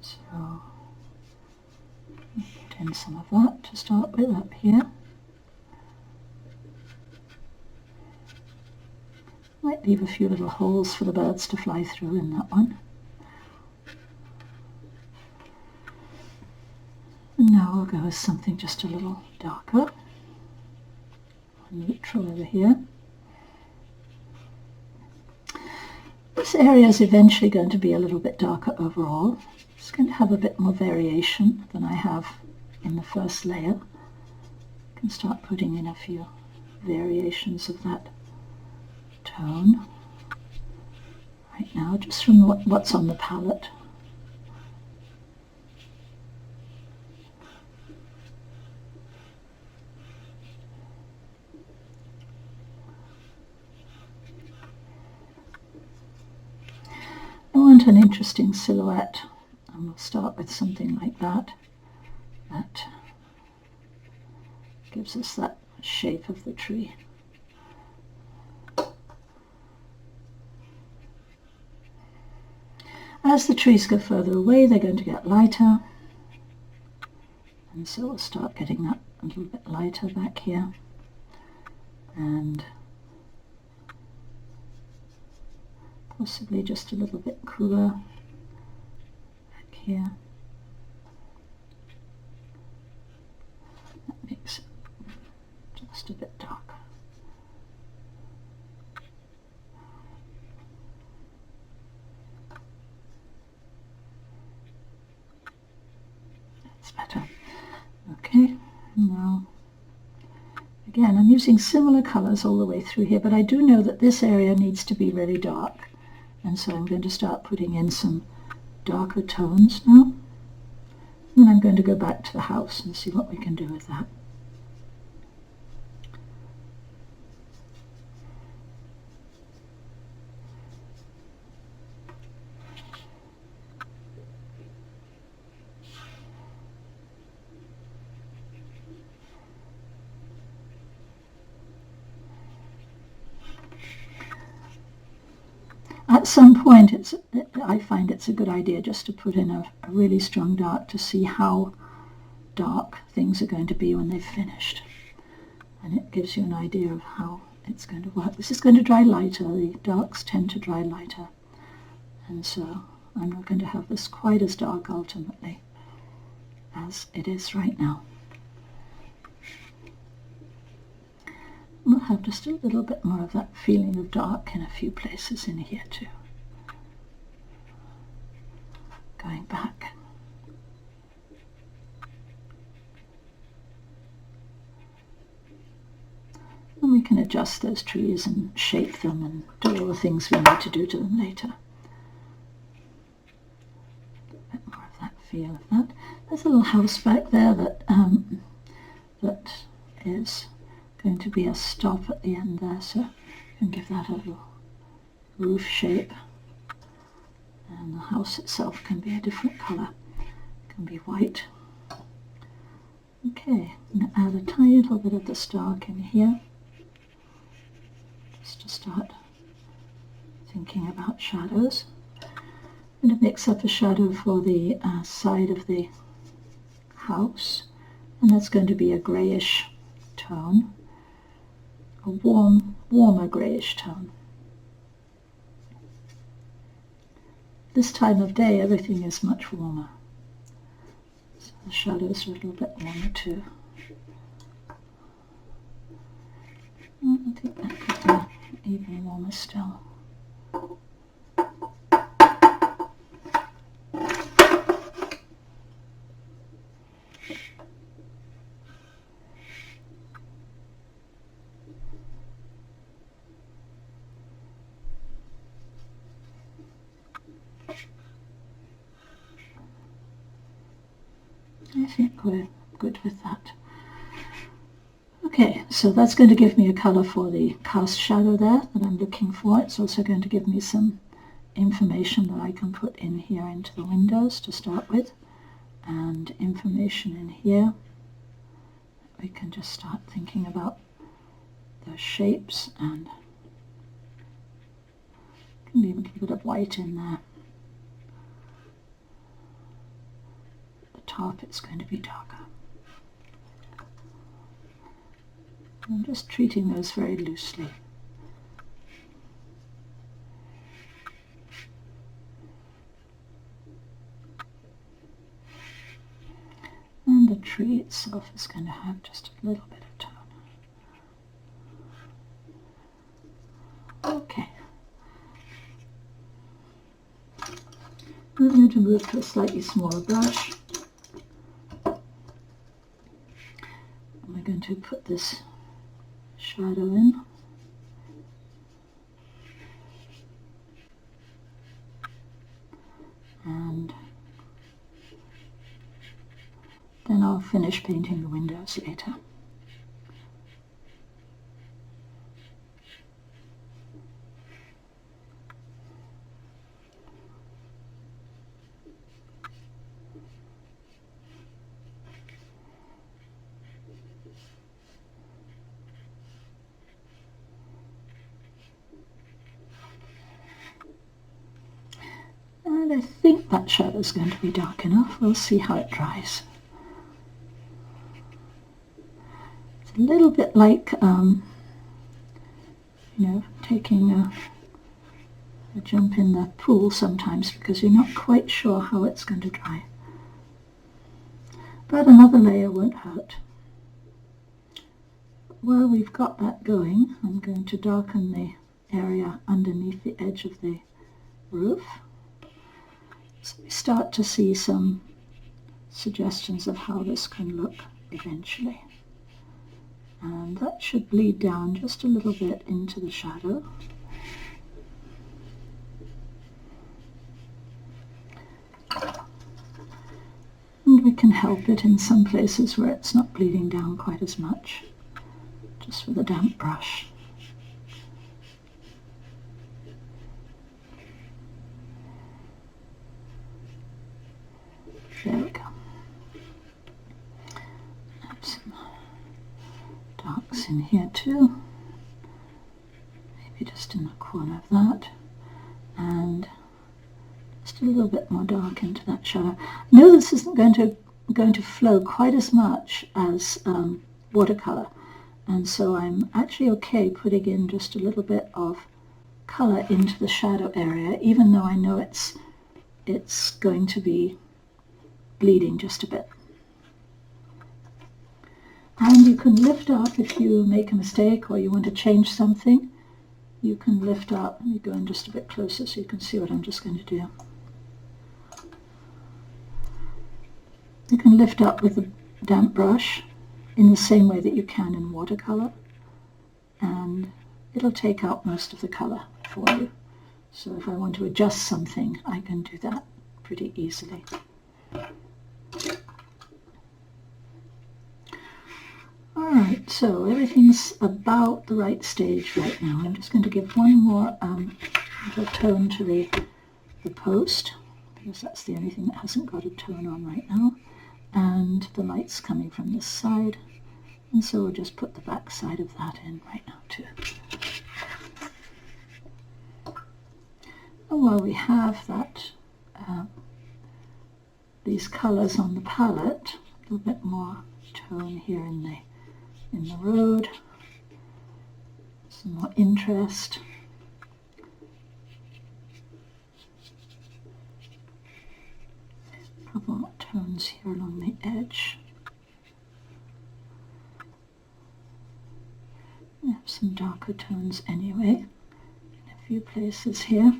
So in some of that to start with up here. Might leave a few little holes for the birds to fly through in that one. And now we'll go with something just a little darker, neutral over here. This area is eventually going to be a little bit darker overall. It's going to have a bit more variation than I have in the first layer. I can start putting in a few variations of that tone right now, just from what's on the palette. I want an interesting silhouette, and we'll start with something like that. That gives us that shape of the tree. As the trees go further away, they're going to get lighter, and so we'll start getting that a little bit lighter back here, and possibly just a little bit cooler back here. That makes it just a bit darker. That's better. Okay, now again I'm using similar colors all the way through here, but I do know that this area needs to be really dark. And so I'm going to start putting in some darker tones now. And then I'm going to go back to the house and see what we can do with that. At some point, I find it's a good idea just to put in a really strong dark to see how dark things are going to be when they've finished. And it gives you an idea of how it's going to work. This is going to dry lighter. The darks tend to dry lighter. And so I'm not going to have this quite as dark ultimately as it is right now. We'll have just a little bit more of that feeling of dark in a few places in here too. Going back. And we can adjust those trees and shape them and do all the things we need to do to them later. A bit more of that feel of that. There's a little house back there that is going to be a stop at the end there, so you can give that a little roof shape, and the house itself can be a different colour, it can be white. Okay, I'm going to add a tiny little bit of this dark in here, just to start thinking about shadows. I'm going to mix up a shadow for the side of the house, and that's going to be a greyish tone. A warmer greyish tone. This time of day everything is much warmer, so the shadows are a little bit warmer too. I think that could be even warmer still. I think we're good with that. Okay, so that's going to give me a colour for the cast shadow there that I'm looking for. It's also going to give me some information that I can put in here into the windows to start with, and information in here. We can just start thinking about the shapes, and can leave a little bit of white in there. At the top it's going to be darker. I'm just treating those very loosely. And the tree itself is going to have just a little bit of tone. Okay. I'm going to move to a slightly smaller brush. We're going to put this shadow in. And then I'll finish painting the windows later. And I think that shadow is going to be dark enough. We'll see how it dries. It's a little bit like, you know, taking a jump in the pool sometimes, because you're not quite sure how it's going to dry. But another layer won't hurt. While we've got that going, I'm going to darken the area underneath the edge of the roof. So we start to see some suggestions of how this can look eventually. And that should bleed down just a little bit into the shadow. And we can help it in some places where it's not bleeding down quite as much, just with a damp brush. There we go. Have some darks in here too. Maybe just in the corner of that. And just a little bit more dark into that shadow. I know this isn't going to flow quite as much as watercolor, and so I'm actually okay putting in just a little bit of color into the shadow area, even though I know it's going to be bleeding just a bit. And you can lift up if you make a mistake or you want to change something. You can lift up. Let me go in just a bit closer so you can see what I'm just going to do. You can lift up with a damp brush in the same way that you can in watercolor, and it'll take out most of the color for you. So if I want to adjust something, I can do that pretty easily. Alright, so everything's about the right stage right now. I'm just going to give one more little tone to the post, because that's the only thing that hasn't got a tone on right now. And the light's coming from this side, and so we'll just put the back side of that in right now too. And while we have that, these colors on the palette, a little bit more tone here in the road, some more interest. A couple more tones here along the edge. We have some darker tones anyway in a few places here.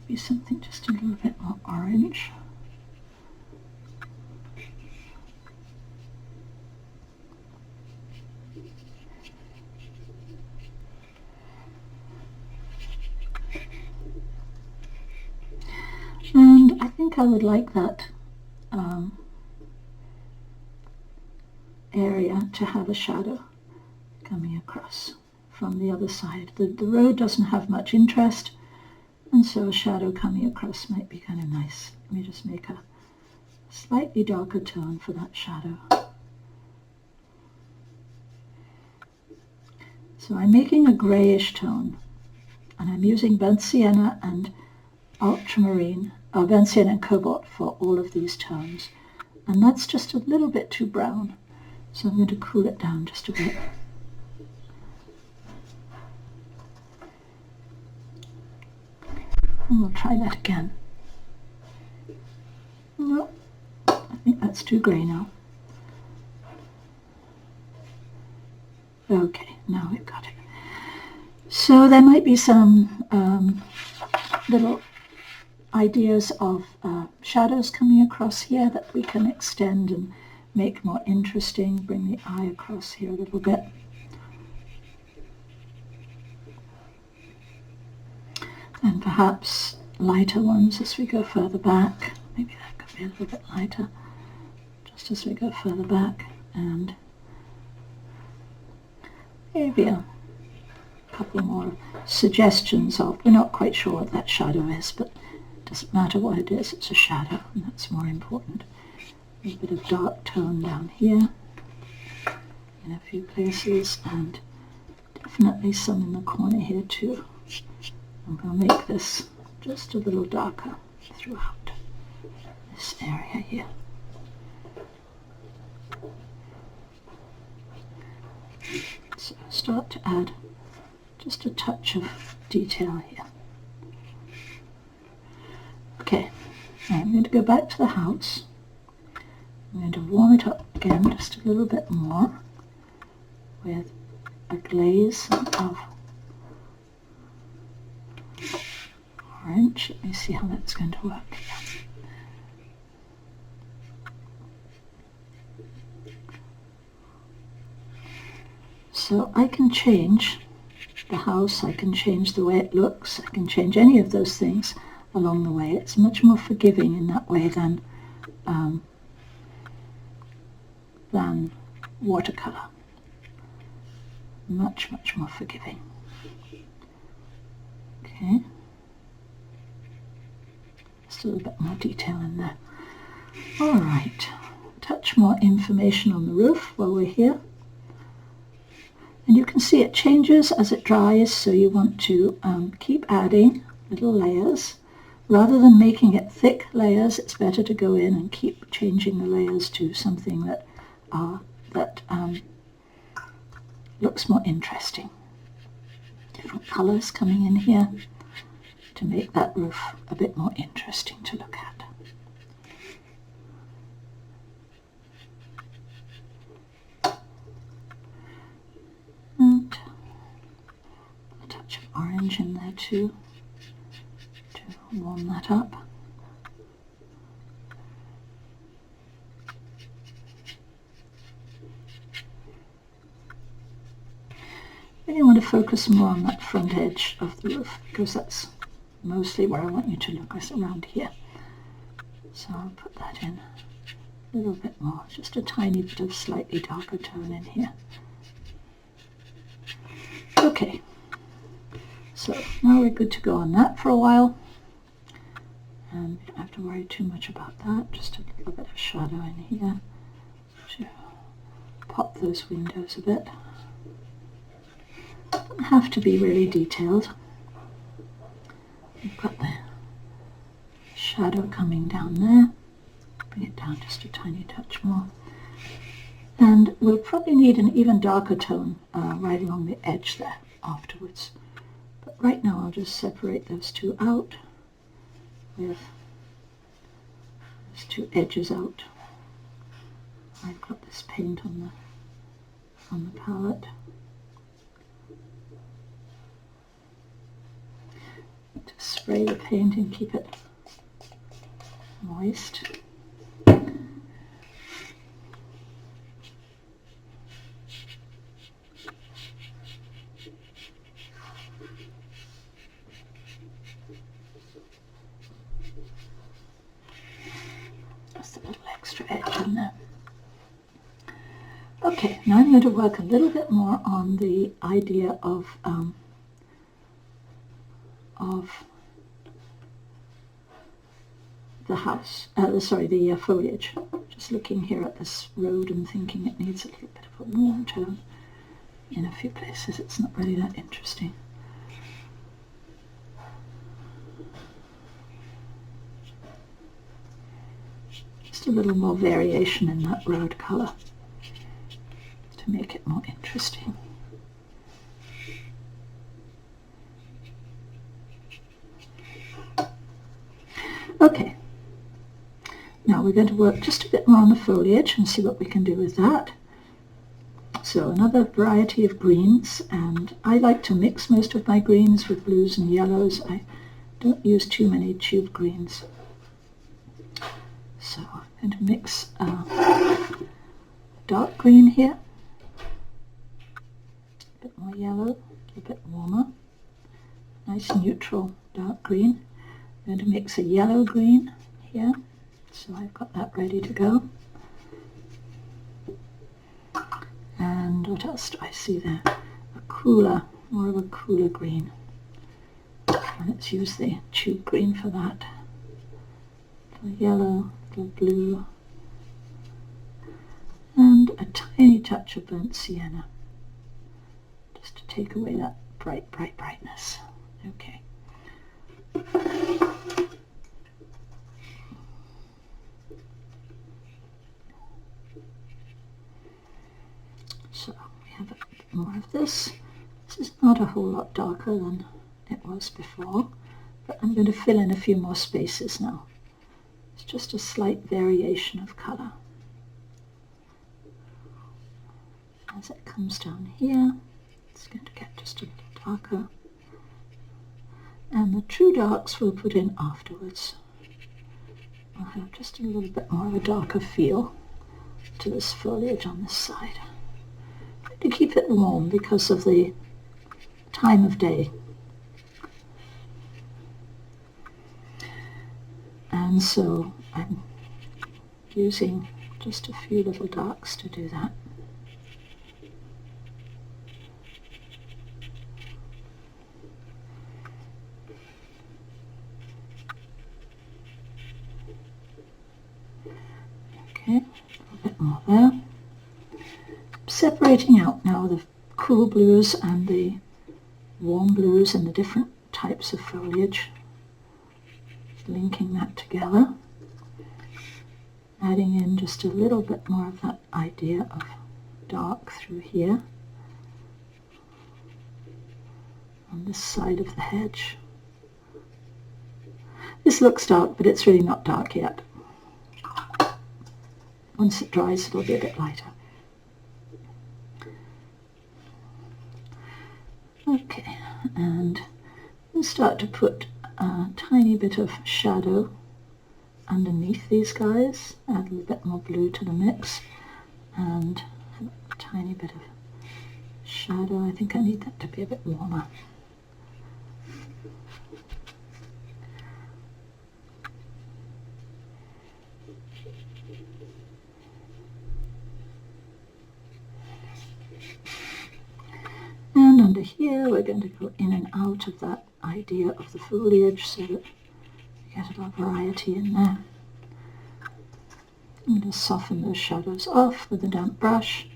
Maybe something just a little bit more orange. And I think I would like that area to have a shadow coming across from the other side. The road doesn't have much interest, and so a shadow coming across might be kind of nice. Let me just make a slightly darker tone for that shadow. So I'm making a grayish tone, and I'm using burnt sienna and ultramarine, burnt sienna and cobalt for all of these tones, and that's just a little bit too brown. So I'm going to cool it down just a bit. And we'll try that again. No, I think that's too grey now. Okay, now we've got it. So there might be some little ideas of shadows coming across here that we can extend and make more interesting. Bring the eye across here a little bit. And perhaps lighter ones as we go further back. Maybe that could be a little bit lighter, just as we go further back. And maybe a couple more suggestions of, we're not quite sure what that shadow is, but it doesn't matter what it is, it's a shadow, and that's more important. A bit of dark tone down here in a few places, and definitely some in the corner here too. I'm going to make this just a little darker throughout this area here. So start to add just a touch of detail here. Okay, now I'm going to go back to the house. I'm going to warm it up again just a little bit more with a glaze of orange. Let me see how that's going to work here. So I can change the house, I can change the way it looks, I can change any of those things along the way. It's much more forgiving in that way than watercolor. Much, much more forgiving. Okay. Just a little bit more detail in there. All right. Touch more information on the roof while we're here. And you can see it changes as it dries, so you want to keep adding little layers. Rather than making it thick layers, it's better to go in and keep changing the layers to something that looks more interesting. Different colours coming in here to make that roof a bit more interesting to look at. And a touch of orange in there too to warm that up. I really want to focus more on that front edge of the roof because that's mostly where I want you to look, is around here. So I'll put that in a little bit more, just a tiny bit of slightly darker tone in here. Okay, so now we're good to go on that for a while, and you don't have to worry too much about that. Just a little bit of shadow in here to pop those windows a bit. Doesn't have to be really detailed. We've got the shadow coming down there. Bring it down just a tiny touch more. And we'll probably need an even darker tone right along the edge there afterwards. But right now I'll just separate those two out with those two edges out. I've got this paint on the palette. Just spray the paint and keep it moist. Just a little extra edge in there. Okay, now I'm going to work a little bit more on the idea of the house, the foliage. Just looking here at this road and thinking it needs a little bit of a warm tone. In a few places it's not really that interesting. Just a little more variation in that road colour. to make it more interesting. Okay, now we're going to work just a bit more on the foliage and see what we can do with that. So another variety of greens, and I like to mix most of my greens with blues and yellows. I don't use too many tube greens. So I'm going to mix dark green here, a bit more yellow, a bit warmer, nice neutral dark green. I'm going to mix a yellow green here, so I've got that ready to go. And what else do I see there? A cooler, more of a cooler green. Let's use the tube green for that. A little yellow, a little blue, and a tiny touch of burnt sienna, just to take away that brightness. Okay. So we have a bit more of this. This is not a whole lot darker than it was before, but I'm going to fill in a few more spaces now. It's just a slight variation of colour. As it comes down here, it's going to get just a little darker. And the true darks we'll put in afterwards. We'll have just a little bit more of a darker feel to this foliage on this side. To keep it warm because of the time of day. And so I'm using just a few little darks to do that. Okay, a little bit more there. Separating out now the cool blues and the warm blues and the different types of foliage, linking that together, adding in just a little bit more of that idea of dark through here on this side of the hedge. This looks dark, but it's really not dark yet. Once it dries, it'll be a bit lighter. Okay, and we'll start to put a tiny bit of shadow underneath these guys, add a little bit more blue to the mix, and a tiny bit of shadow. I think I need that to be a bit warmer. And under here we're going to go in and out of that idea of the foliage so that we get a lot of variety in there. I'm going to soften those shadows off with a damp brush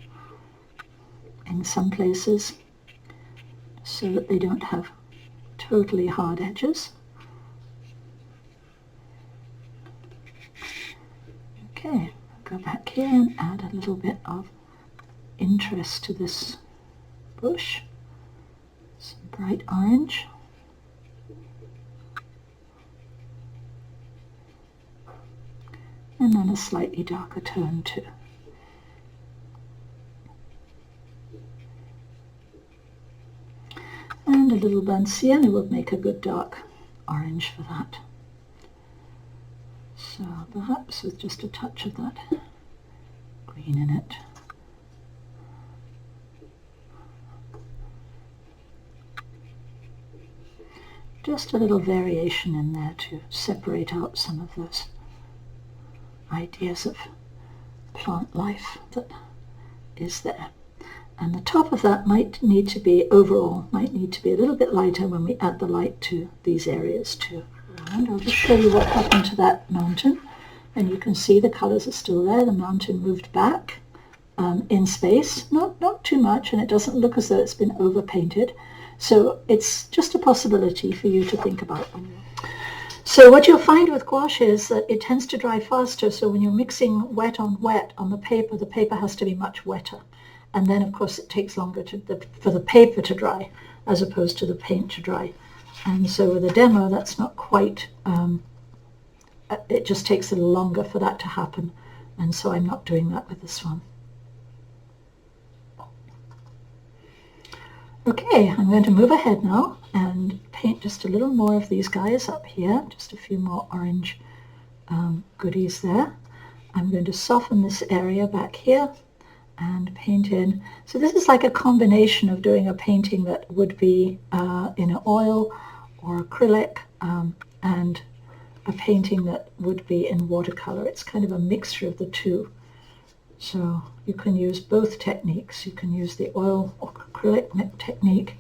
in some places so that they don't have totally hard edges. Okay, I'll go back here and add a little bit of interest to this bush. Some bright orange. And then a slightly darker tone too. And a little burnt sienna would make a good dark orange for that. So perhaps with just a touch of that green in it. Just a little variation in there to separate out some of those ideas of plant life that is there. And the top of that might need to be, overall, might need to be a little bit lighter when we add the light to these areas too. And I'll just show you what happened to that mountain. And you can see the colours are still there. The mountain moved back in space, not too much, and it doesn't look as though it's been overpainted. So it's just a possibility for you to think about. So what you'll find with gouache is that it tends to dry faster, so when you're mixing wet on the paper has to be much wetter. and then of course it takes longer for the paper to dry as opposed to the paint to dry. And so with a demo, that's not quite, it just takes a little longer for that to happen, and so I'm not doing that with this one. Okay, I'm going to move ahead now and paint just a little more of these guys up here, just a few more orange goodies there. I'm going to soften this area back here and paint in. So this is like a combination of doing a painting that would be in an oil or acrylic and a painting that would be in watercolor. It's kind of a mixture of the two. So you can use both techniques. You can use the oil or acrylic technique,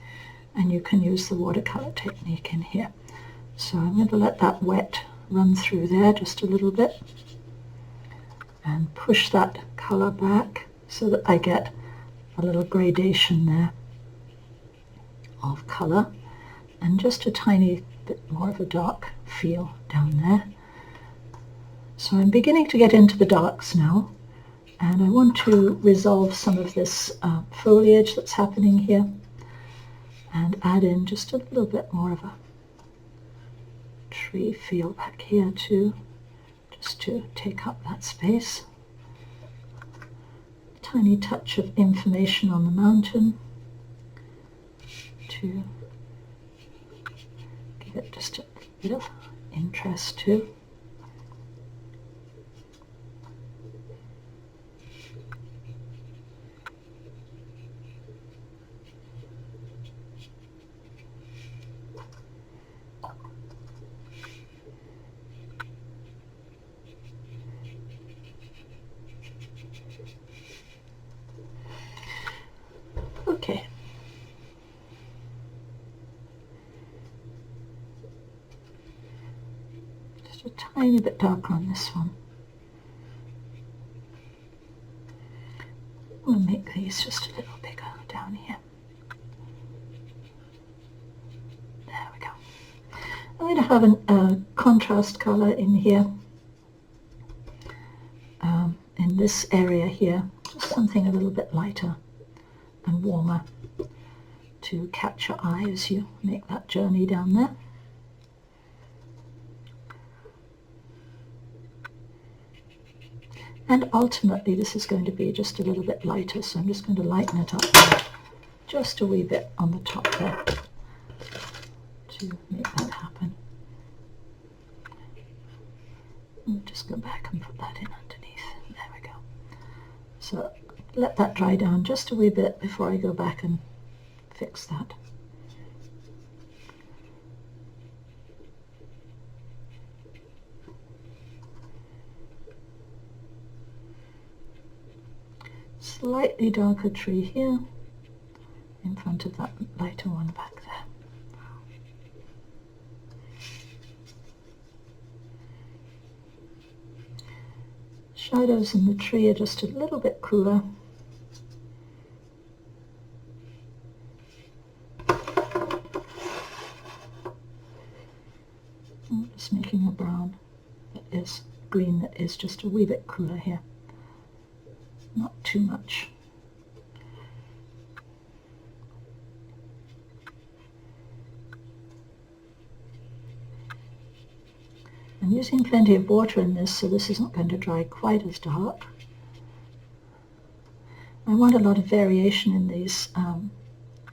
and you can use the watercolor technique in here. So I'm going to let that wet run through there just a little bit and push that color back so that I get a little gradation there of color and just a tiny bit more of a dark feel down there. So I'm beginning to get into the darks now, and I want to resolve some of this foliage that's happening here and add in just a little bit more of a tree feel back here too, just to take up that space. A tiny touch of information on the mountain to give it just a bit of interest too. Okay. Just a tiny bit darker on this one. We'll make these just a little bigger down here. There we go. I'm going to have a contrast color in here, in this area here, just something a little bit lighter and warmer to catch your eye as you make that journey down there. And ultimately this is going to be just a little bit lighter, so I'm just going to lighten it up just a wee bit on the top there to make that happen. I'll just go back and put that in underneath. There we go. So let that dry down just a wee bit before I go back and fix that. Slightly darker tree here in front of that lighter one back there. Shadows in the tree are just a little bit cooler. I'm just making a brown that is green that is just a wee bit cooler here. Not too much. I'm using plenty of water in this, so this isn't going to dry quite as dark. I want a lot of variation in these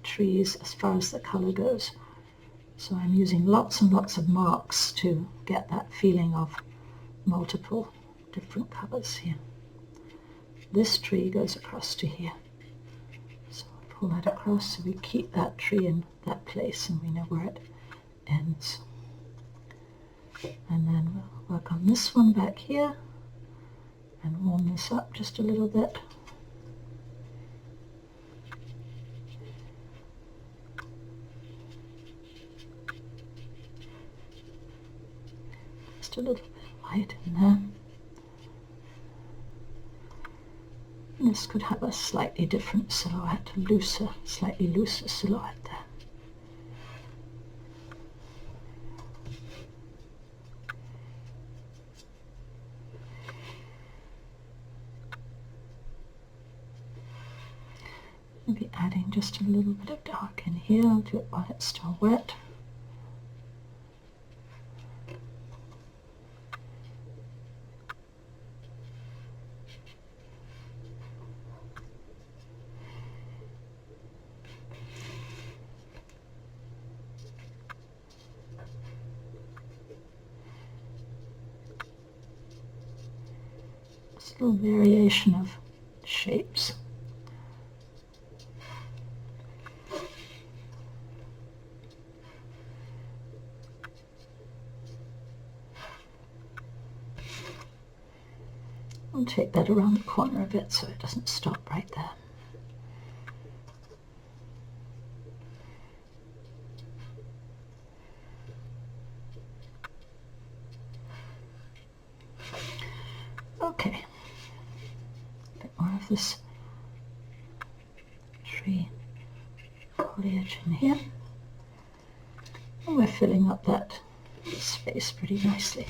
trees as far as the color goes. So I'm using lots and lots of marks to get that feeling of multiple different colors here. This tree goes across to here. So I'll pull that across so we keep that tree in that place and we know where it ends. And then we'll work on this one back here and warm this up just a little bit. Just a little bit of light in there. And this could have a slightly different silhouette, slightly looser silhouette there. adding just a little bit of dark in here. I'll do it while it's still wet. Just a little variation of shapes. I'll take that around the corner a bit so it doesn't stop right there. Okay, a bit more of this tree foliage in here. And we're filling up that space pretty nicely.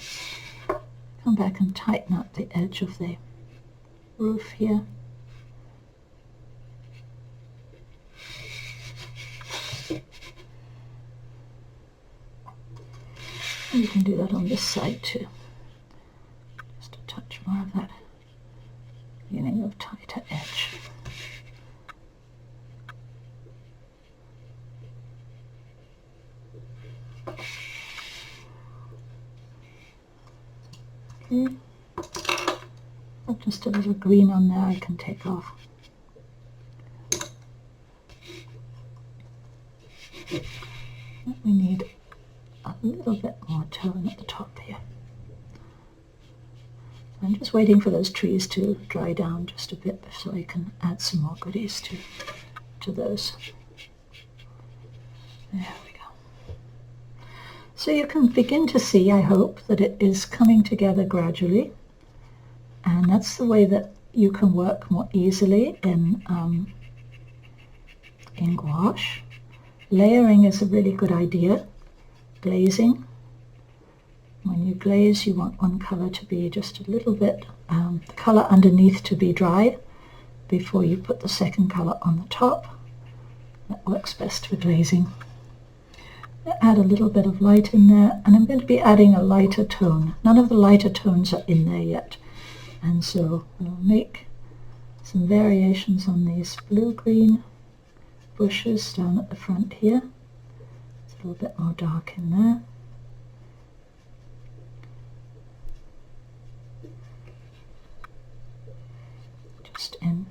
Come back and tighten up the edge of the roof here. And you can do that on this side too. Just a touch more of that beginning of tighter edge. Okay. Just a little green on there I can take off. We need a little bit more tone at the top here. I'm just waiting for those trees to dry down just a bit so I can add some more goodies to those. There we go. So you can begin to see, I hope, that it is coming together gradually. And that's the way that you can work more easily in gouache. Layering is a really good idea. Glazing. When you glaze, you want one color to be just a little bit, the color underneath to be dry before you put the second color on the top. That works best for glazing. Add a little bit of light in there, and I'm going to be adding a lighter tone. None of the lighter tones are in there yet. And so we'll make some variations on these blue-green bushes down at the front here. It's a little bit more dark in there. Just in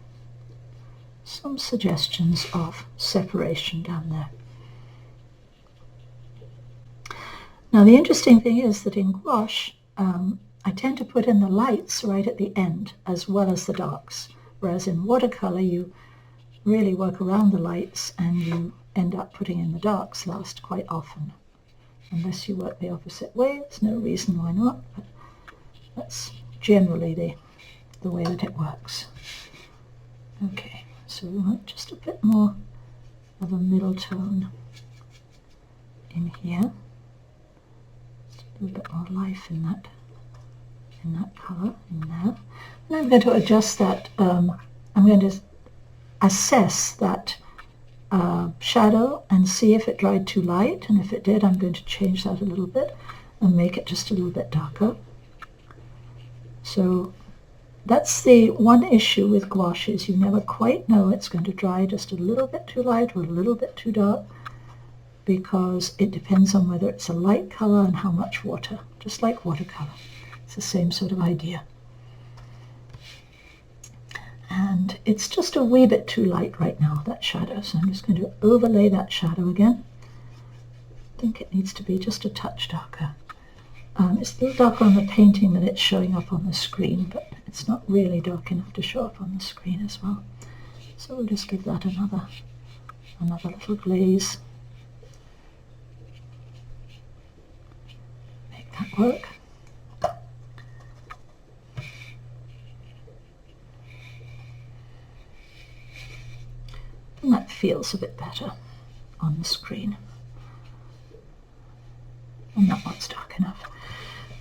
some suggestions of separation down there. Now the interesting thing is that in gouache, I tend to put in the lights right at the end as well as the darks, whereas in watercolor you really work around the lights and you end up putting in the darks last quite often. Unless you work the opposite way, there's no reason why not, but that's generally the way that it works. Okay, so we want just a bit more of a middle tone in here. Just a little bit more life in that color in there. And I'm going to adjust that, I'm going to assess that shadow and see if it dried too light, and if it did I'm going to change that a little bit and make it just a little bit darker. So that's the one issue with gouache, is you never quite know it's going to dry just a little bit too light or a little bit too dark, because it depends on whether it's a light color and how much water, just like watercolor. It's the same sort of idea. And it's just a wee bit too light right now, that shadow, so I'm just going to overlay that shadow again. I think it needs to be just a touch darker. It's a little darker on the painting than it's showing up on the screen, but it's not really dark enough to show up on the screen as well. So we'll just give that another little glaze. Make that work. And that feels a bit better on the screen. And that one's dark enough.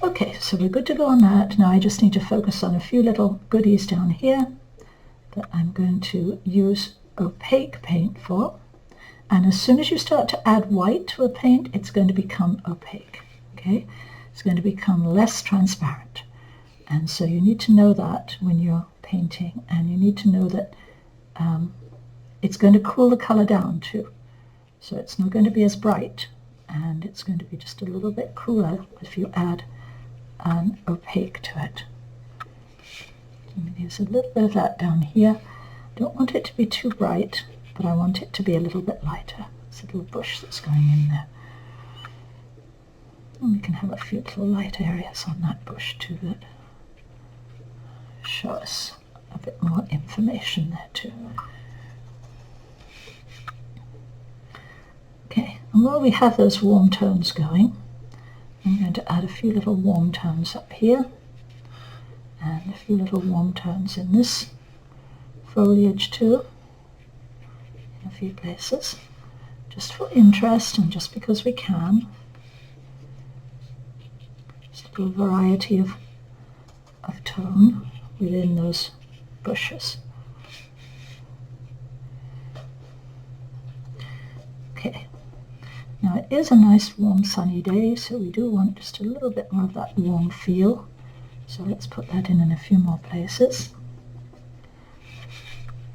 Okay, so we're good to go on that. Now I just need to focus on a few little goodies down here that I'm going to use opaque paint for, and as soon as you start to add white to a paint, it's going to become opaque. Okay, it's going to become less transparent, and so you need to know that when you're painting, and you need to know that it's going to cool the color down too. So it's not going to be as bright, and it's going to be just a little bit cooler if you add an opaque to it. Let me use a little bit of that down here. Don't want it to be too bright, but I want it to be a little bit lighter. It's a little bush that's going in there. And we can have a few little light areas on that bush too that show us a bit more information there too. Okay, and while we have those warm tones going, I'm going to add a few little warm tones up here, and a few little warm tones in this foliage too, in a few places, just for interest and just because we can. Just a little variety of tone within those bushes. Okay, now it is a nice warm sunny day, so we do want just a little bit more of that warm feel. So let's put that in a few more places.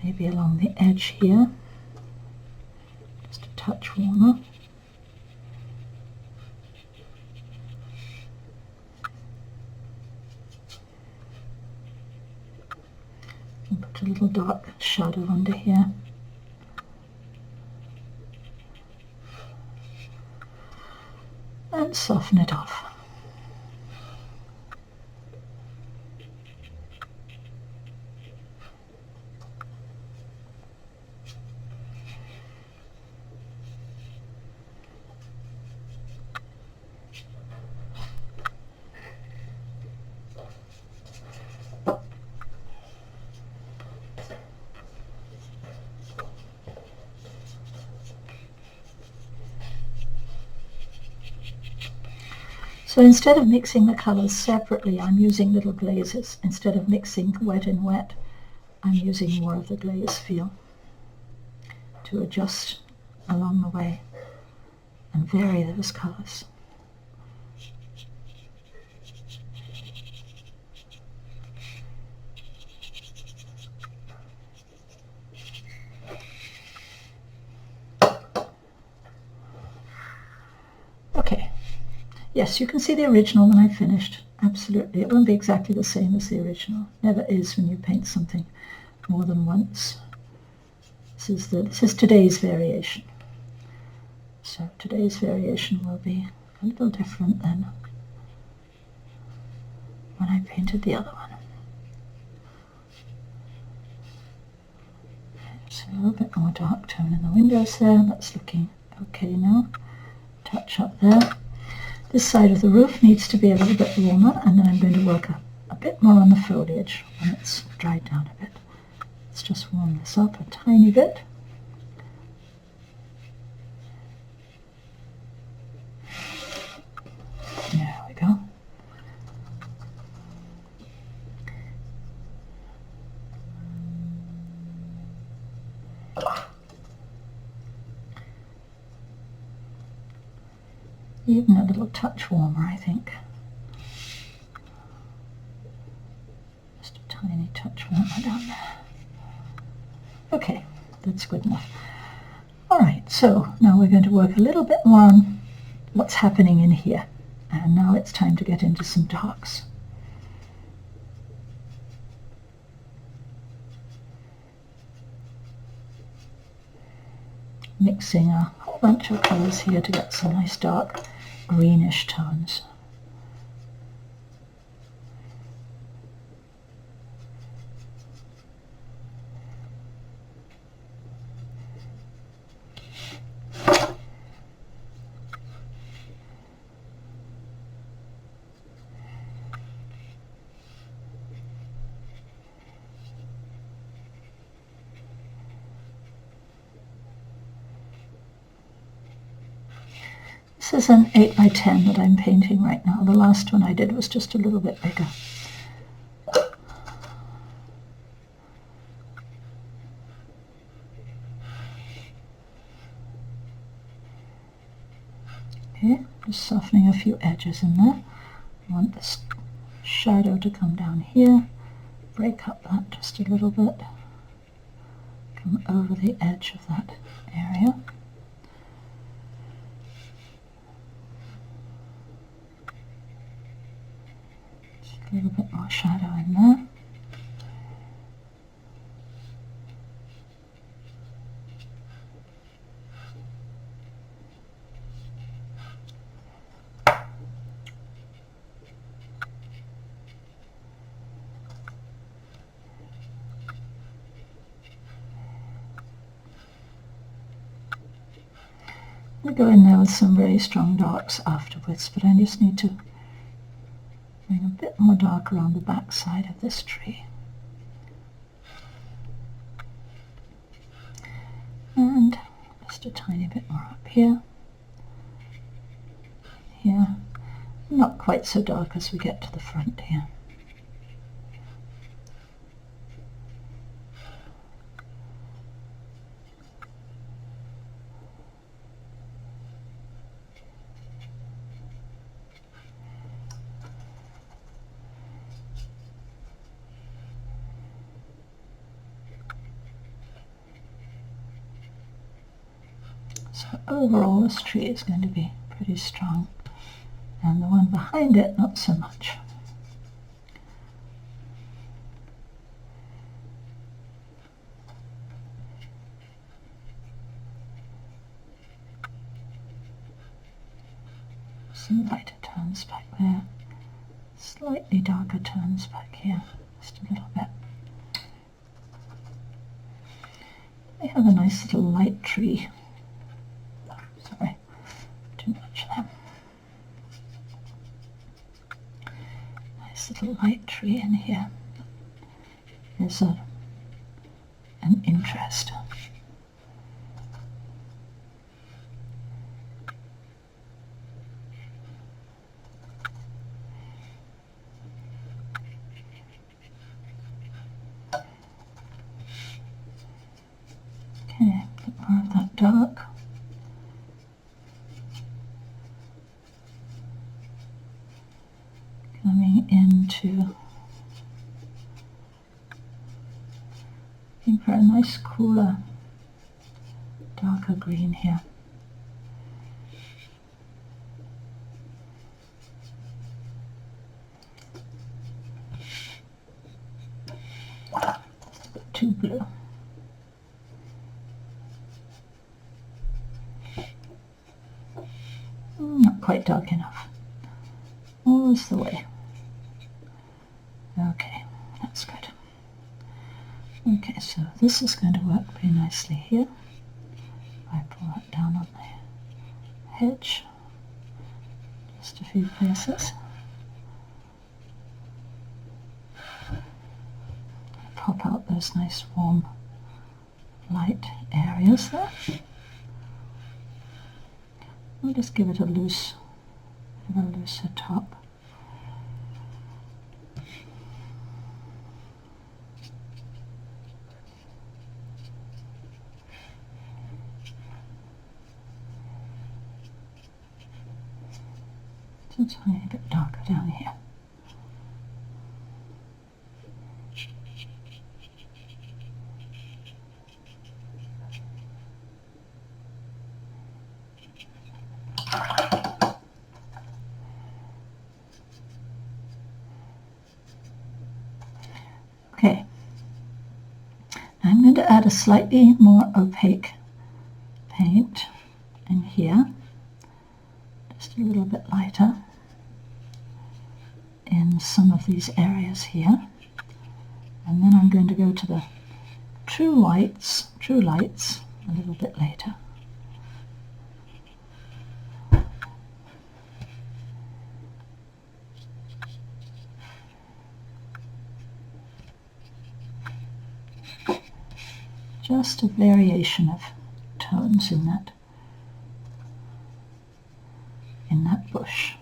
Maybe along the edge here, just a touch warmer. And put a little dark shadow under here. And soften it off. So instead of mixing the colors separately, I'm using little glazes. Instead of mixing wet and wet, I'm using more of the glaze feel to adjust along the way and vary those colors. Yes, you can see the original when I finished. Absolutely. It won't be exactly the same as the original. Never is when you paint something more than once. This is today's variation. So today's variation will be a little different than when I painted the other one. So a little bit more dark tone in the windows there. That's looking okay now. Touch up there. This side of the roof needs to be a little bit warmer, and then I'm going to work a bit more on the foliage when it's dried down a bit. Let's just warm this up a tiny bit. There we go. Even a little touch warmer, I think. Just a tiny touch warmer down there. Okay, that's good enough. Alright, so now we're going to work a little bit more on what's happening in here. And now it's time to get into some darks. Mixing a whole bunch of colours here to get some nice dark greenish tones. This is an 8 by 10 that I'm painting right now. The last one I did was just a little bit bigger. Okay, just softening a few edges in there. I want this shadow to come down here, break up that just a little bit, come over the edge of that area. Just a little bit more shadow in there. I go in there with some very strong darks afterwards, but I just need to bring a bit more dark around the back side of this tree. And just a tiny bit more up here. Here. Not quite so dark as we get to the front here. So overall this tree is going to be pretty strong, and the one behind it not so much. Some lighter tones back there, slightly darker tones back here, just a little bit. We have a nice little light tree. Sorry, too much there. Nice little light tree in here. There's an interest. Okay, a bit more of that dark. Coming into, looking for a nice cooler, darker green here. Just a bit too blue. Not quite dark enough. Always the way. Okay, that's good. Okay, so this is going to work pretty nicely here. I pull that down on the hedge, just a few places. Pop out those nice warm light areas there. We'll just give it a looser top. Just a tiny bit darker down here. Okay, I'm going to add a slightly more opaque paint in here, just a little bit lighter in some of these areas here, and then I'm going to go to the true lights a little bit later. Just a variation of tones in that bush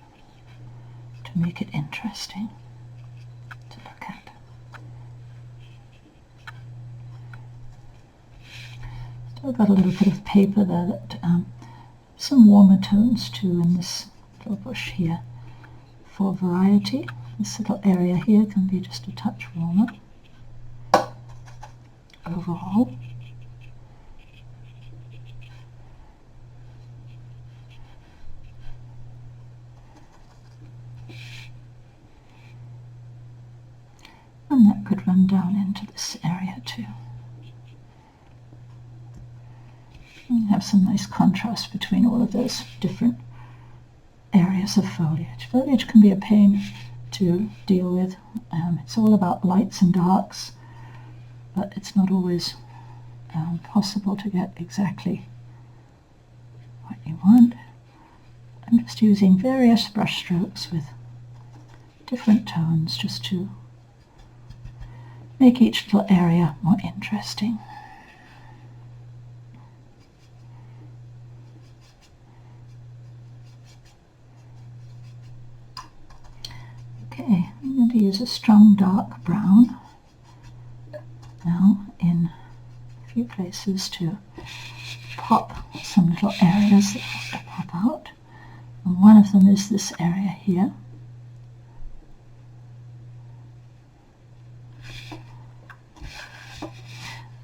to make it interesting to look at. Still got a little bit of paper there that some warmer tones too in this little bush here for variety. This little area here can be just a touch warmer overall. And that could run down into this area too. And have some nice contrast between all of those different areas of foliage. Foliage can be a pain to deal with. It's all about lights and darks, but it's not always possible to get exactly what you want. I'm just using various brush strokes with different tones just to make each little area more interesting. Okay, I'm going to use a strong dark brown now in a few places to pop some little areas that want to pop out. And one of them is this area here.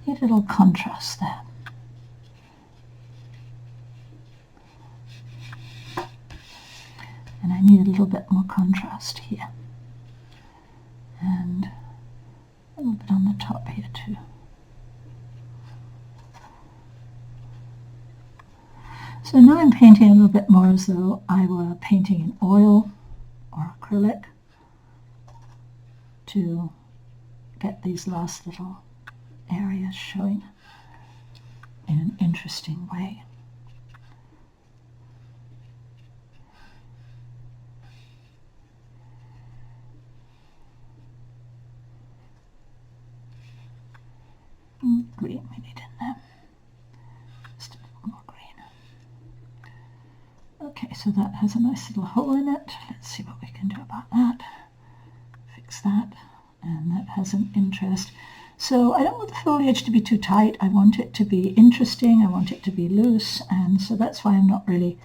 Need a little contrast there. And I need a little bit more contrast here. And a little bit on the top here too. So now I'm painting a little bit more as though I were painting in oil or acrylic to get these last little areas showing in an interesting way. Green we need in there. Just a little more green. Okay, so that has a nice little hole in it. Let's see what we can do about that. Fix that. And that has an interest. So I don't want the foliage to be too tight. I want it to be interesting. I want it to be loose. And so that's why I'm not really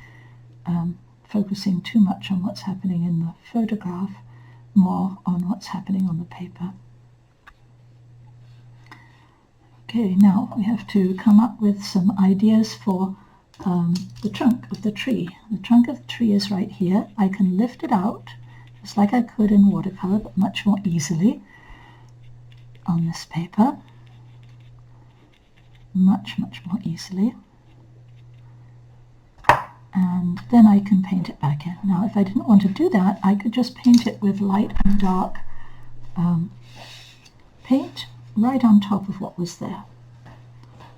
focusing too much on what's happening in the photograph, more on what's happening on the paper. Okay, now we have to come up with some ideas for the trunk of the tree. The trunk of the tree is right here. I can lift it out, just like I could in watercolor, but much more easily on this paper. Much more easily. And then I can paint it back in. Now, if I didn't want to do that, I could just paint it with light and dark paint right on top of what was there.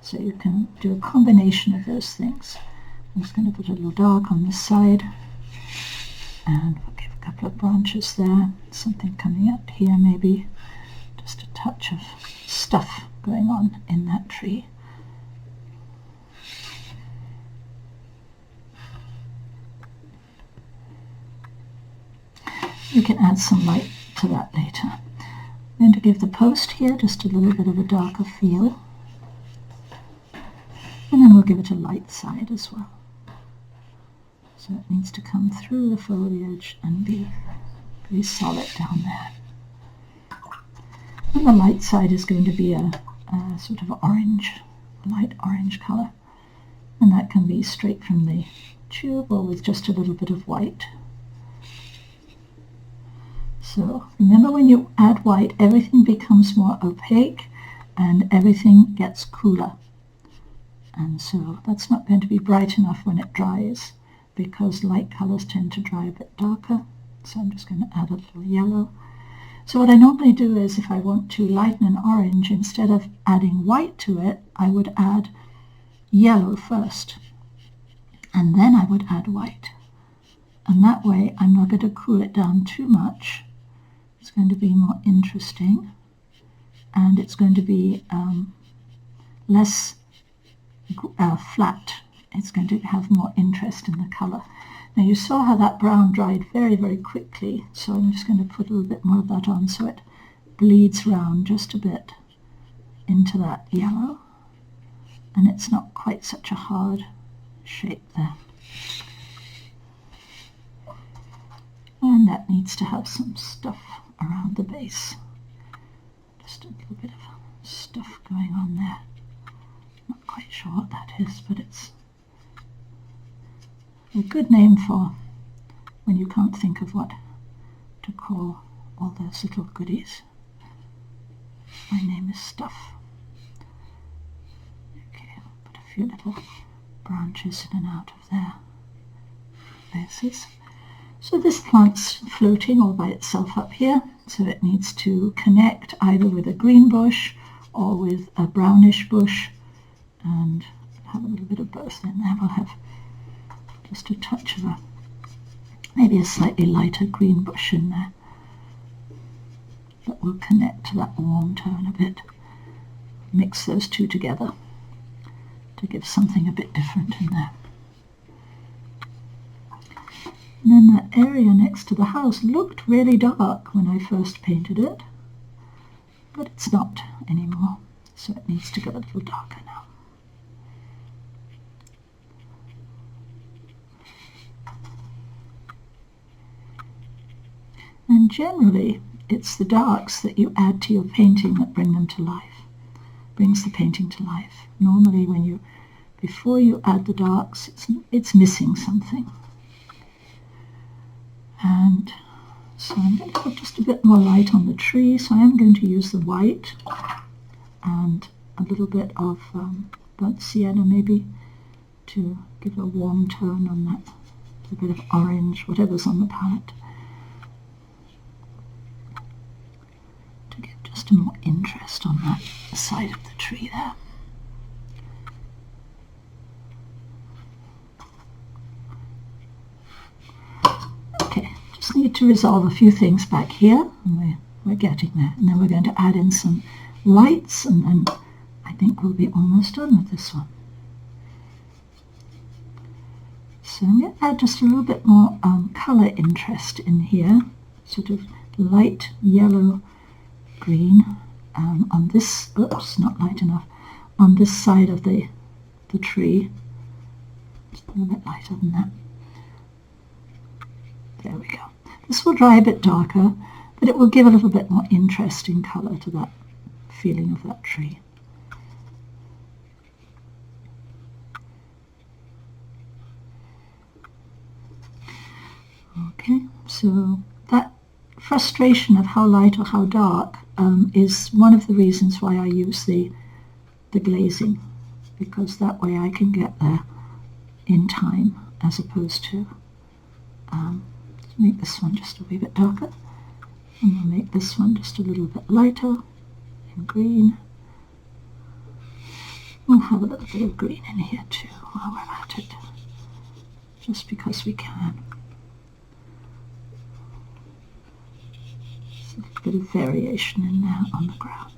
So you can do a combination of those things. I'm just going to put a little dark on this side, and we'll give a couple of branches there, something coming up here maybe, just a touch of stuff going on in that tree. You can add some light to that later. I'm going to give the post here just a little bit of a darker feel, and then we'll give it a light side as well. So it needs to come through the foliage and be pretty solid down there. And the light side is going to be a sort of orange, light orange color, and that can be straight from the tube or with just a little bit of white. So remember, when you add white, everything becomes more opaque and everything gets cooler. And so that's not going to be bright enough when it dries, because light colors tend to dry a bit darker. So I'm just going to add a little yellow. So what I normally do is, if I want to lighten an orange, instead of adding white to it, I would add yellow first, and then I would add white. And that way I'm not going to cool it down too much. It's going to be more interesting, and it's going to be less flat. It's going to have more interest in the color. Now you saw how that brown dried very, very quickly, so I'm just going to put a little bit more of that on so it bleeds round just a bit into that yellow, and it's not quite such a hard shape there. And that needs to have some stuff around the base. Just a little bit of stuff going on there. Not quite sure what that is, but it's a good name for when you can't think of what to call all those little goodies. My name is Stuff. Okay, I'll put a few little branches in and out of their bases. So this plant's floating all by itself up here, so it needs to connect either with a green bush or with a brownish bush, and have a little bit of both in there. We'll have just a touch of maybe a slightly lighter green bush in there that will connect to that warm tone a bit. Mix those two together to give something a bit different in there. And then that area next to the house looked really dark when I first painted it, but it's not anymore, so it needs to go a little darker now. And generally, it's the darks that you add to your painting that bring them to life, brings the painting to life. Normally, before you add the darks, it's missing something. And so I'm going to put just a bit more light on the tree, so I am going to use the white and a little bit of burnt sienna maybe to give a warm tone on that, a bit of orange, whatever's on the palette, to give just a more interest on that side of the tree there. Okay, just need to resolve a few things back here, and we're getting there. And then we're going to add in some lights, and then I think we'll be almost done with this one. So I'm going to add just a little bit more colour interest in here, sort of light yellow green on this, oops, not light enough, on this side of the tree. Just a little bit lighter than that. There we go. This will dry a bit darker, but it will give a little bit more interesting colour to that feeling of that tree. Okay, so that frustration of how light or how dark is one of the reasons why I use the glazing, because that way I can get there in time, as opposed to make this one just a wee bit darker, and we'll make this one just a little bit lighter in green. We'll have a little bit of green in here too while we're at it, just because we can. Just a little bit of variation in there on the ground.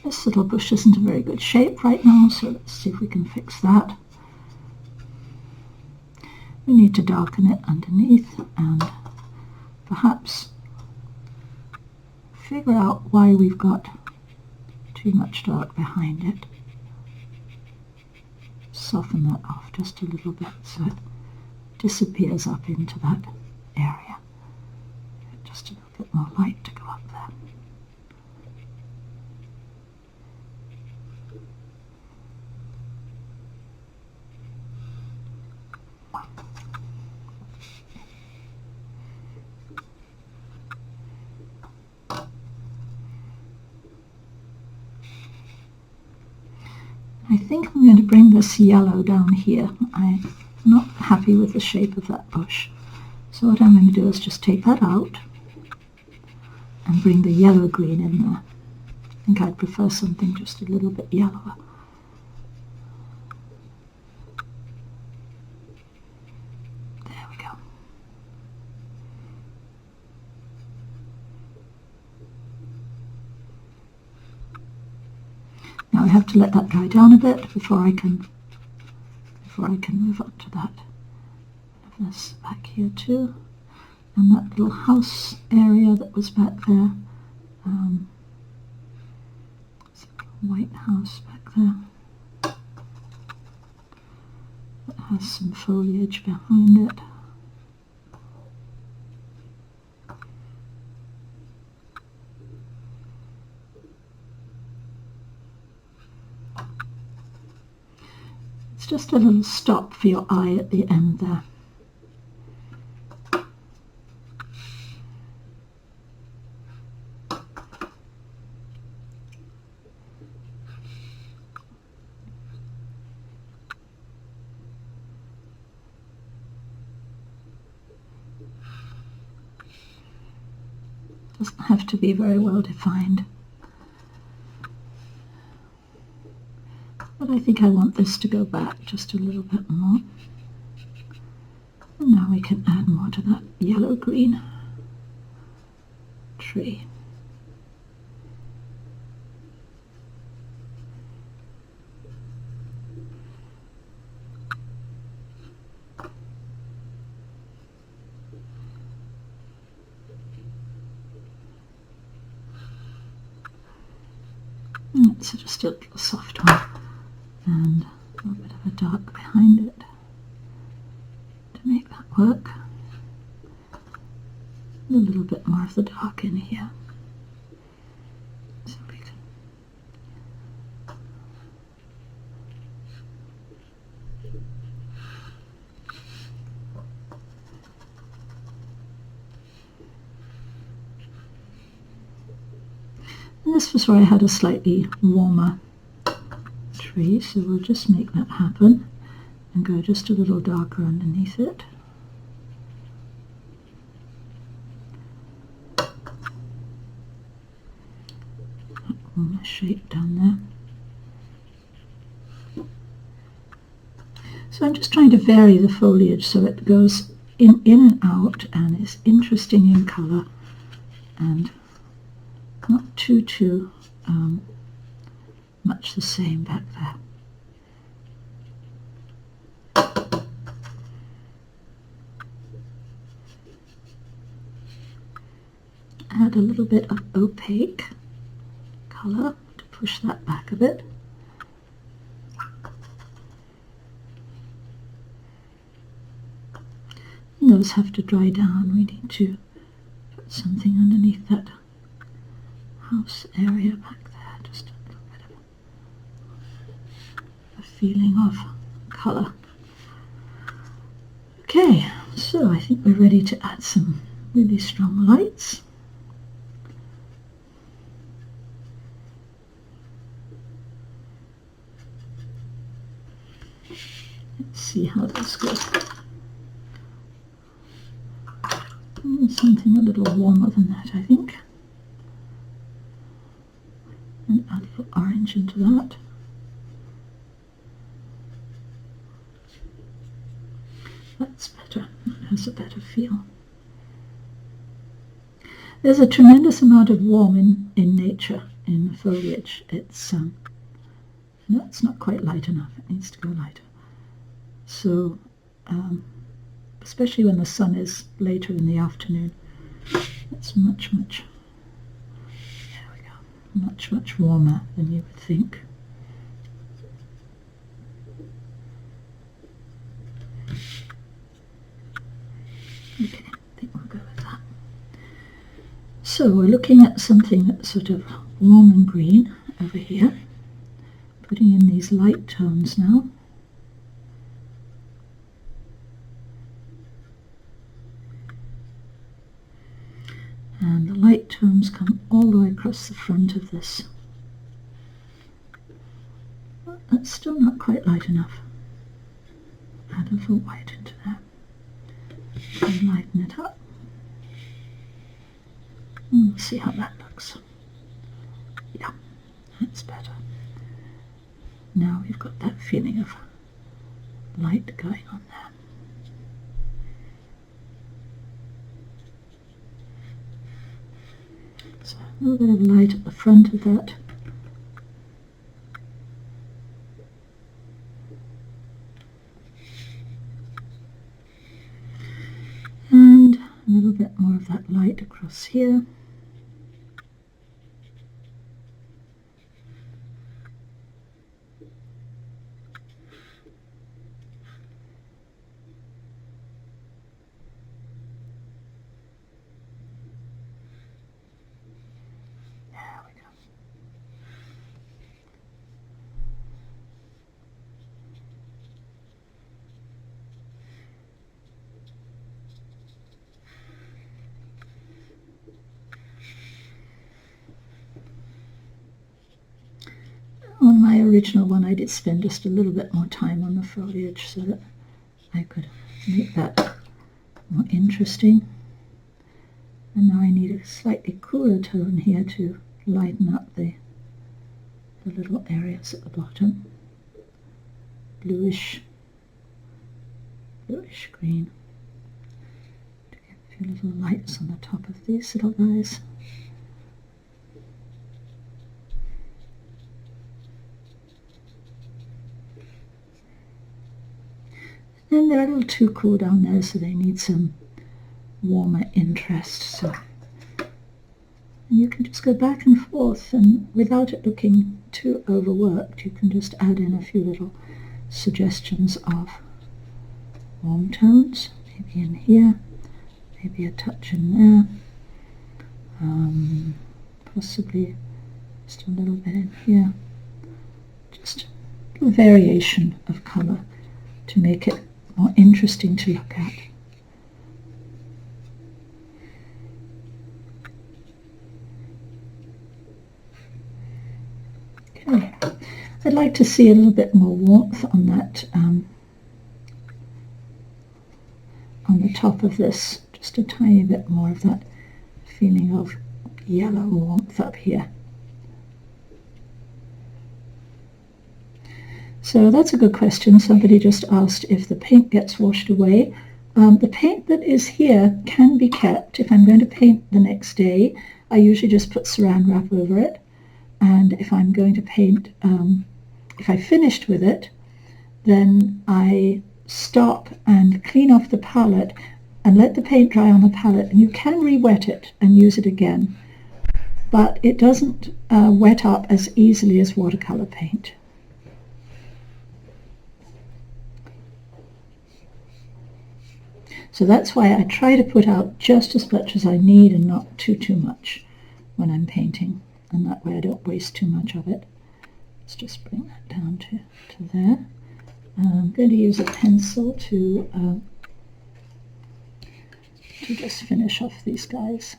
This little bush isn't a very good shape right now, so let's see if we can fix that. We need to darken it underneath and perhaps figure out why we've got too much dark behind it. Soften that off just a little bit so it disappears up into that area. Just a little bit more light to go up there. I think I'm going to bring this yellow down here. I'm not happy with the shape of that bush. So what I'm going to do is just take that out and bring the yellow green in there. I think I'd prefer something just a little bit yellower. There we go. Now I have to let that dry down a bit before I can move up to that. Have this back here too. And that little house area that was back there, it's a white house back there that has some foliage behind it. It's just a little stop for your eye at the end there. Doesn't have to be very well defined. But I think I want this to go back just a little bit more. And now we can add more to that yellow-green tree. It's just a little soft one and a little bit of a dark behind it to make that work. And a little bit more of the dark in here. So we can and this was where I had a slightly warmer tree, so we'll just make that happen and go just a little darker underneath it. That warmer shape down there. So I'm just trying to vary the foliage so it goes in and out and is interesting in colour and not too much the same back there. Add a little bit of opaque colour to push that back a bit. And those have to dry down. We need to put something underneath that house area back there, just a little bit of a feeling of colour. Okay, so I think we're ready to add some really strong lights. Let's see how this goes. Something a little warmer than that, I think. And add a little orange into that. That's better. That has a better feel. There's a tremendous amount of warmth in nature, in the foliage. It's no, it's not quite light enough. It needs to go lighter. So, especially when the sun is later in the afternoon, it's much warmer than you would think. Okay, I think we'll go with that. So we're looking at something that's sort of warm and green over here, putting in these light tones now. And the light tones come all the way across the front of this. But that's still not quite light enough. Add a little white into there and lighten it up. And we'll see how that looks. Yeah, that's better. Now we've got that feeling of light going on there. So a little bit of light at the front of that. And a little bit of that light across here. On my original one, I did spend just a little bit more time on the foliage so that I could make that more interesting. And now I need a slightly cooler tone here to lighten up the little areas at the bottom. Bluish green. To get a few little lights on the top of these little guys. And they're a little too cool down there, so they need some warmer interest. So and you can just go back and forth, and without it looking too overworked, you can just add in a few little suggestions of warm tones, maybe in here, maybe a touch in there, possibly just a little bit in here, just a variation of colour to make it more interesting to look at. Okay, I'd like to see a little bit more warmth on that, on the top of this, just a tiny bit more of that feeling of yellow warmth up here. So that's a good question. Somebody just asked if the paint gets washed away. The paint that is here can be kept. If I'm going to paint the next day, I usually just put saran wrap over it. And if I'm going to paint, if I finished with it, then I stop and clean off the palette and let the paint dry on the palette. And you can re-wet it and use it again. But it doesn't wet up as easily as watercolor paint. So that's why I try to put out just as much as I need and not too much when I'm painting. And that way I don't waste too much of it. Let's just bring that down to there. I'm going to use a pencil to just finish off these guys.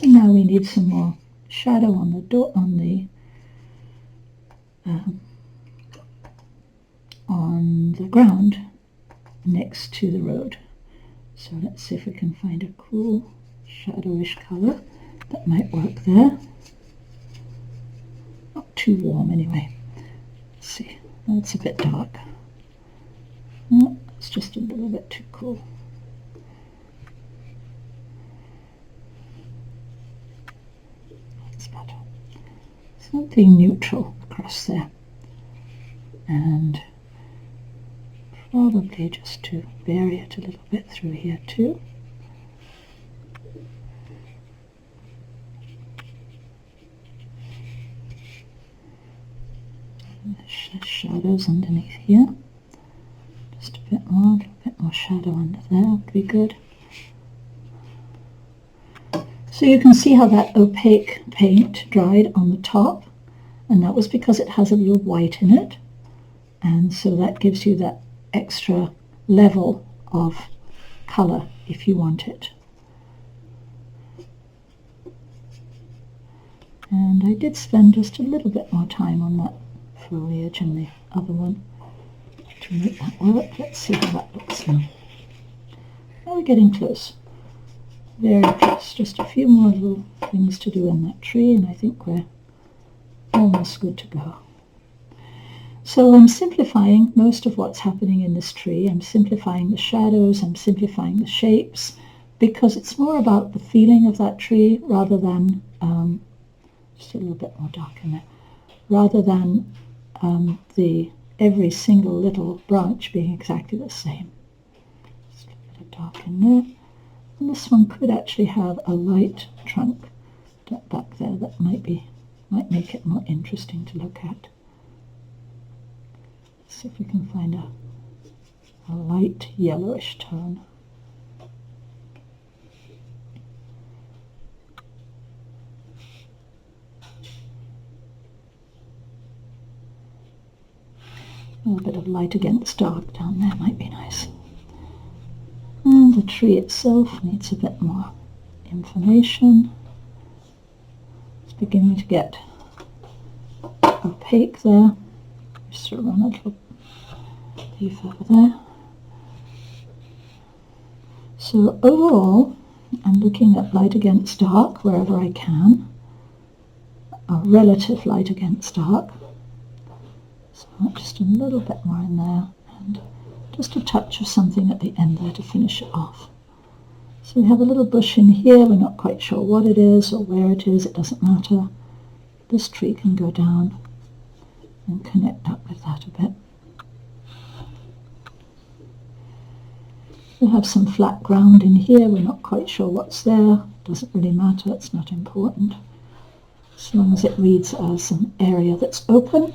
And now we need some more shadow on the door, on the ground next to the road. So let's see if we can find a cool shadowish color that might work there. Not too warm anyway. Let's see, that's a bit dark. No, it's just a little bit too cool. That's better. Something neutral across there. And probably just to vary it a little bit through here too. The shadows underneath here. Just a little bit more shadow under there would be good. So you can see how that opaque paint dried on the top, and that was because it has a little white in it, and so that gives you that extra level of color if you want it. And I did spend just a little bit more time on that foliage and the other one to make that work. Let's see how that looks now. Now we're getting close. Very close. Just a few more little things to do in that tree, and I think we're almost good to go. So I'm simplifying most of what's happening in this tree. I'm simplifying the shadows, I'm simplifying the shapes, because it's more about the feeling of that tree rather than, just a little bit more dark in there, rather than every single little branch being exactly the same. Just a bit of dark in there. And this one could actually have a light trunk back there that might make it more interesting to look at. See if we can find a light yellowish tone. A little bit of light against dark down there might be nice. And the tree itself needs a bit more information. It's beginning to get opaque there. Just run a little leaf over there. So overall, I'm looking at light against dark wherever I can, a relative light against dark. So just a little bit more in there, and just a touch of something at the end there to finish it off. So we have a little bush in here. We're not quite sure what it is or where it is. It doesn't matter. This tree can go down and connect up with that a bit. We have some flat ground in here. We're not quite sure what's there. Doesn't really matter. It's not important. As long as it reads as an area that's open.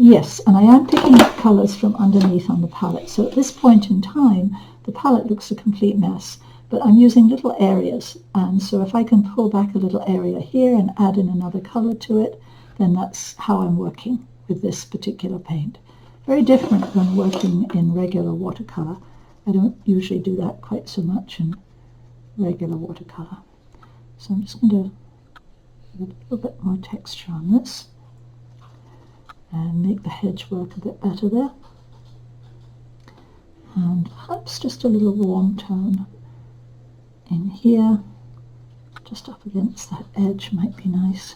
Yes, and I am picking up colours from underneath on the palette. So at this point in time, the palette looks a complete mess, but I'm using little areas. And so if I can pull back a little area here and add in another colour to it, then that's how I'm working with this particular paint. Very different when working in regular watercolour. I don't usually do that quite so much in regular watercolour. So I'm just going to give a little bit more texture on this and make the hedge work a bit better there. And perhaps just a little warm tone in here, just up against that edge might be nice.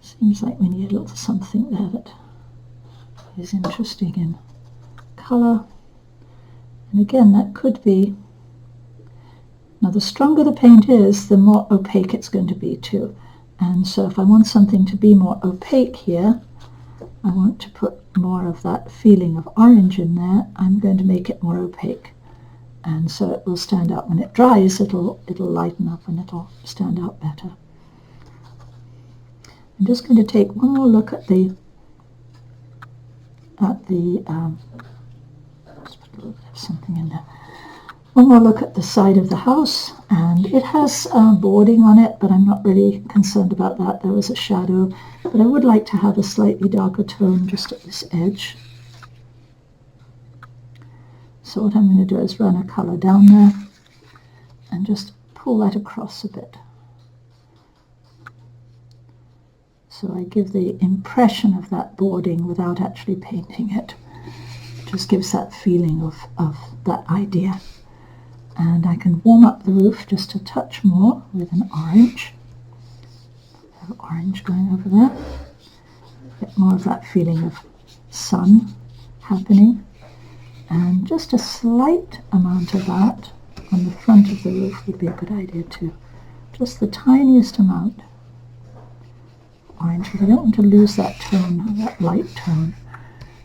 Seems like we need a little something there that is interesting in colour. And again, that could be, now the stronger the paint is, the more opaque it's going to be too. And so if I want something to be more opaque here, I want to put more of that feeling of orange in there. I'm going to make it more opaque. And so it will stand out. When it dries, it'll lighten up and it'll stand out better. I'm just going to take one more look at the just put a little bit of something in there. One more look at the side of the house, and it has boarding on it, but I'm not really concerned about that. There was a shadow, but I would like to have a slightly darker tone just at this edge. So what I'm going to do is run a colour down there and just pull that across a bit. So I give the impression of that boarding without actually painting it. It just gives that feeling of that idea. And I can warm up the roof just a touch more with an orange. A little orange going over there. Get more of that feeling of sun happening. And just a slight amount of that on the front of the roof would be a good idea too. Just the tiniest amount. Orange, because I don't want to lose that tone, that light tone.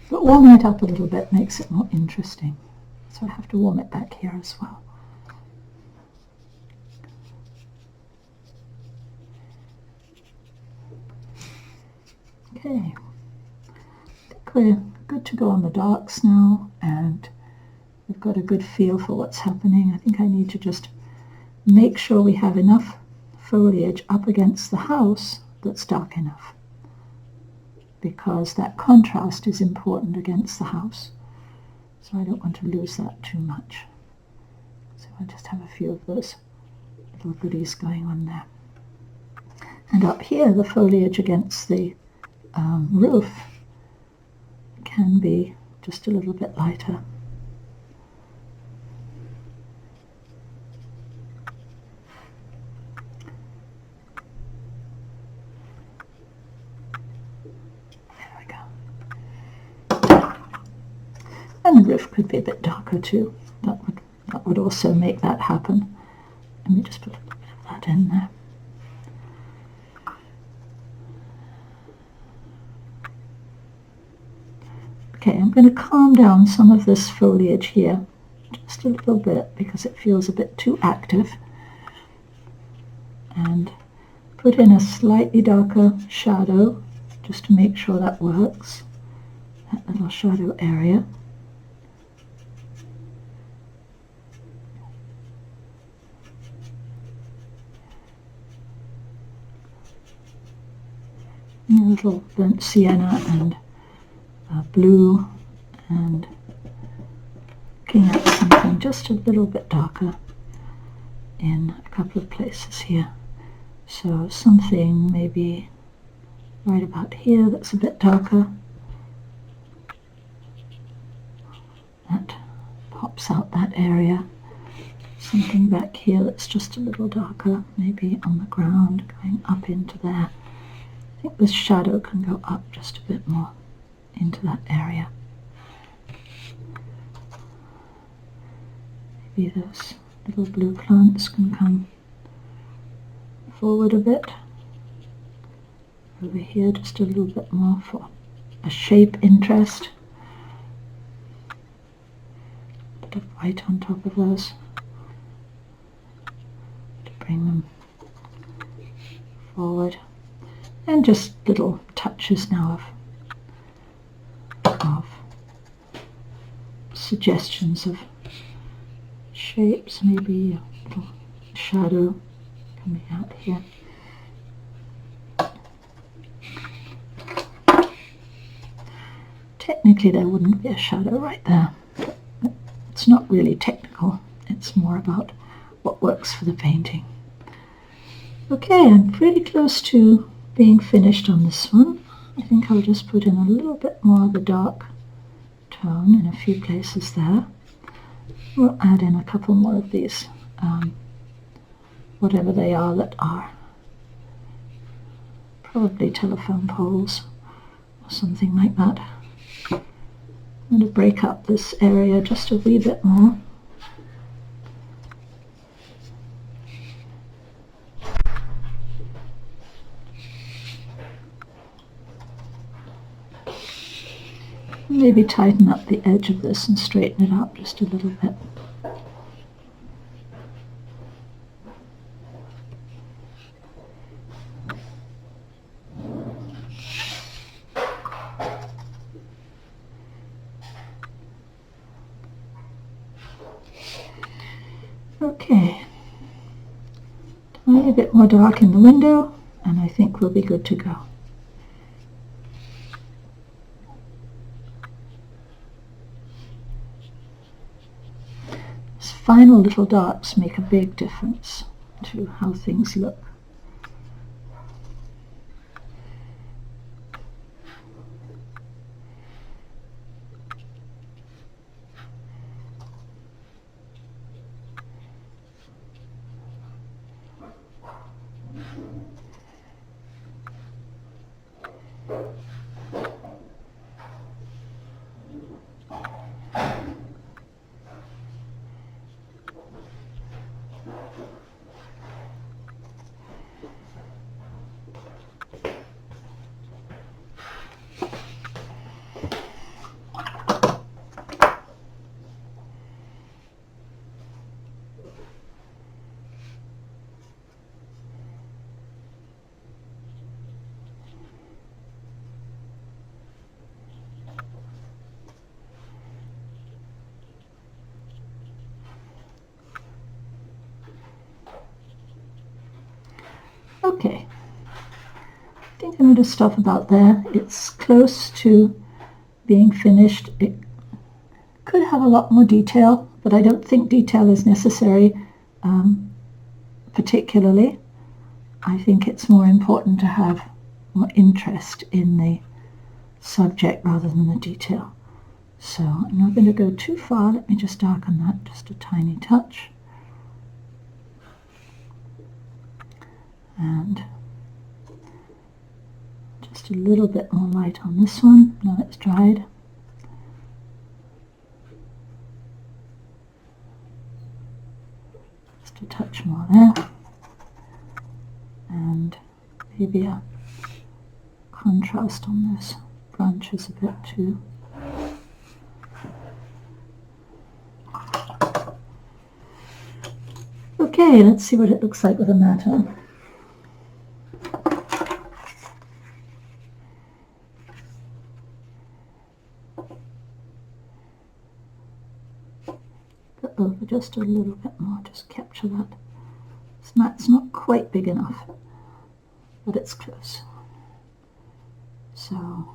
But warming it up a little bit makes it more interesting. So I have to warm it back here as well. Okay, I think we're good to go on the darks now, and we've got a good feel for what's happening. I think I need to just make sure we have enough foliage up against the house that's dark enough, because that contrast is important against the house. So I don't want to lose that too much. So I just have a few of those little goodies going on there. And up here, the foliage against the roof can be just a little bit lighter. There we go. And the roof could be a bit darker too. That would also make that happen. Let me just put a little bit of that in there. Okay, I'm going to calm down some of this foliage here, just a little bit, because it feels a bit too active, and put in a slightly darker shadow, just to make sure that works, that little shadow area. A little burnt sienna and blue, and looking at something just a little bit darker in a couple of places here. So something maybe right about here that's a bit darker. That pops out that area. Something back here that's just a little darker, maybe on the ground, going up into there. I think this shadow can go up just a bit more into that area. Maybe those little blue plants can come forward a bit. Over here just a little bit more for a shape interest. A bit of white on top of those to bring them forward. And just little touches now of suggestions of shapes, maybe a little shadow coming out here. Technically there wouldn't be a shadow right there, but it's not really technical, it's more about what works for the painting. Okay, I'm pretty close to being finished on this one. I think I'll just put in a little bit more of a dark tone in a few places there. We'll add in a couple more of these, whatever they are, that are probably telephone poles or something like that. I'm going to break up this area just a wee bit more. Maybe tighten up the edge of this and straighten it up just a little bit. Okay, tiny bit more dark in the window, and I think we'll be good to go. Final little darks make a big difference to how things look. Okay, I think I'm going to stop about there. It's close to being finished. It could have a lot more detail, but I don't think detail is necessary particularly. I think it's more important to have more interest in the subject rather than the detail. So I'm not going to go too far. Let me just darken that just a tiny touch. And just a little bit more light on this one now it's dried. Just a touch more there. And maybe a contrast on those branches a bit too. Okay, let's see what it looks like with a mat on. Over just a little bit more, just capture that. This mat's not quite big enough, but it's close. So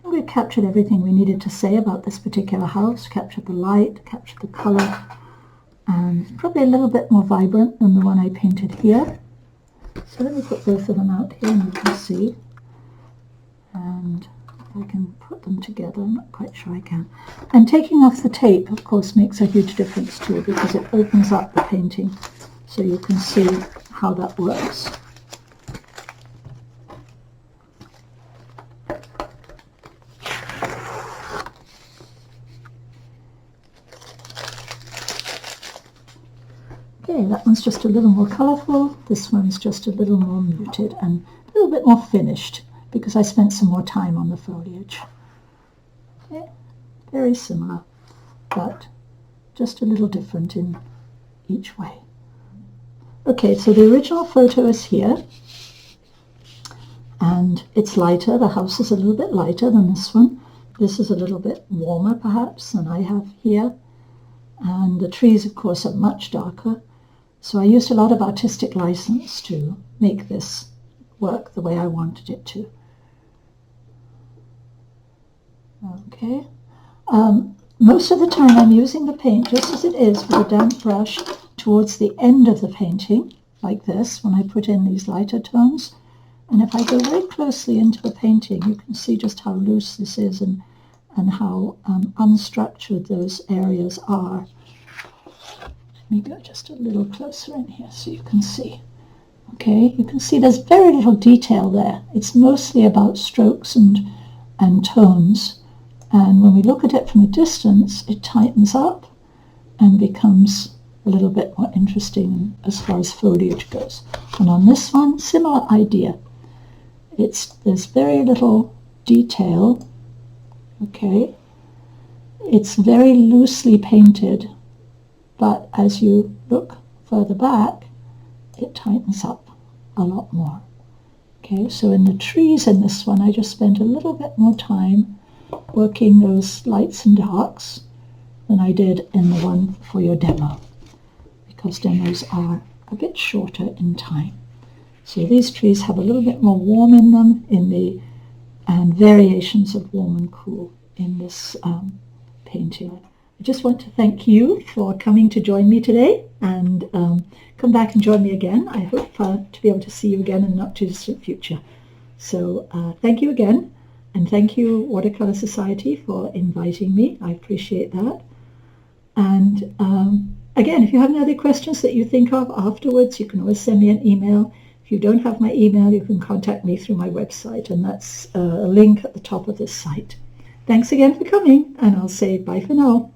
we've captured everything we needed to say about this particular house, captured the light, captured the color, and probably a little bit more vibrant than the one I painted here. So let me put both of them out here and you can see. And I can put them together, I'm not quite sure I can. And taking off the tape, of course, makes a huge difference too, because it opens up the painting so you can see how that works. Okay, that one's just a little more colourful, this one's just a little more muted and a little bit more finished, because I spent some more time on the foliage. Okay, very similar, but just a little different in each way. Okay, so the original photo is here, and it's lighter. The house is a little bit lighter than this one. This is a little bit warmer, perhaps, than I have here. And the trees, of course, are much darker. So I used a lot of artistic license to make this work the way I wanted it to. Okay, most of the time I'm using the paint just as it is with a damp brush towards the end of the painting, like this, when I put in these lighter tones. And if I go very closely into the painting, you can see just how loose this is and how unstructured those areas are. Let me go just a little closer in here so you can see. Okay, you can see there's very little detail there. It's mostly about strokes and tones. And when we look at it from a distance, it tightens up and becomes a little bit more interesting as far as foliage goes. And on this one, similar idea. There's very little detail. Okay, it's very loosely painted, but as you look further back, it tightens up a lot more. Okay, so in the trees in this one, I just spent a little bit more time working those lights and darks than I did in the one for your demo, because demos are a bit shorter in time. So these trees have a little bit more warm in them and variations of warm and cool in this painting. I just want to thank you for coming to join me today, and come back and join me again. I hope to be able to see you again in the not too distant future. So thank you again. And thank you, Watercolor Society, for inviting me. I appreciate that. And again, if you have any other questions that you think of afterwards, you can always send me an email. If you don't have my email, you can contact me through my website, and that's a link at the top of this site. Thanks again for coming, and I'll say bye for now.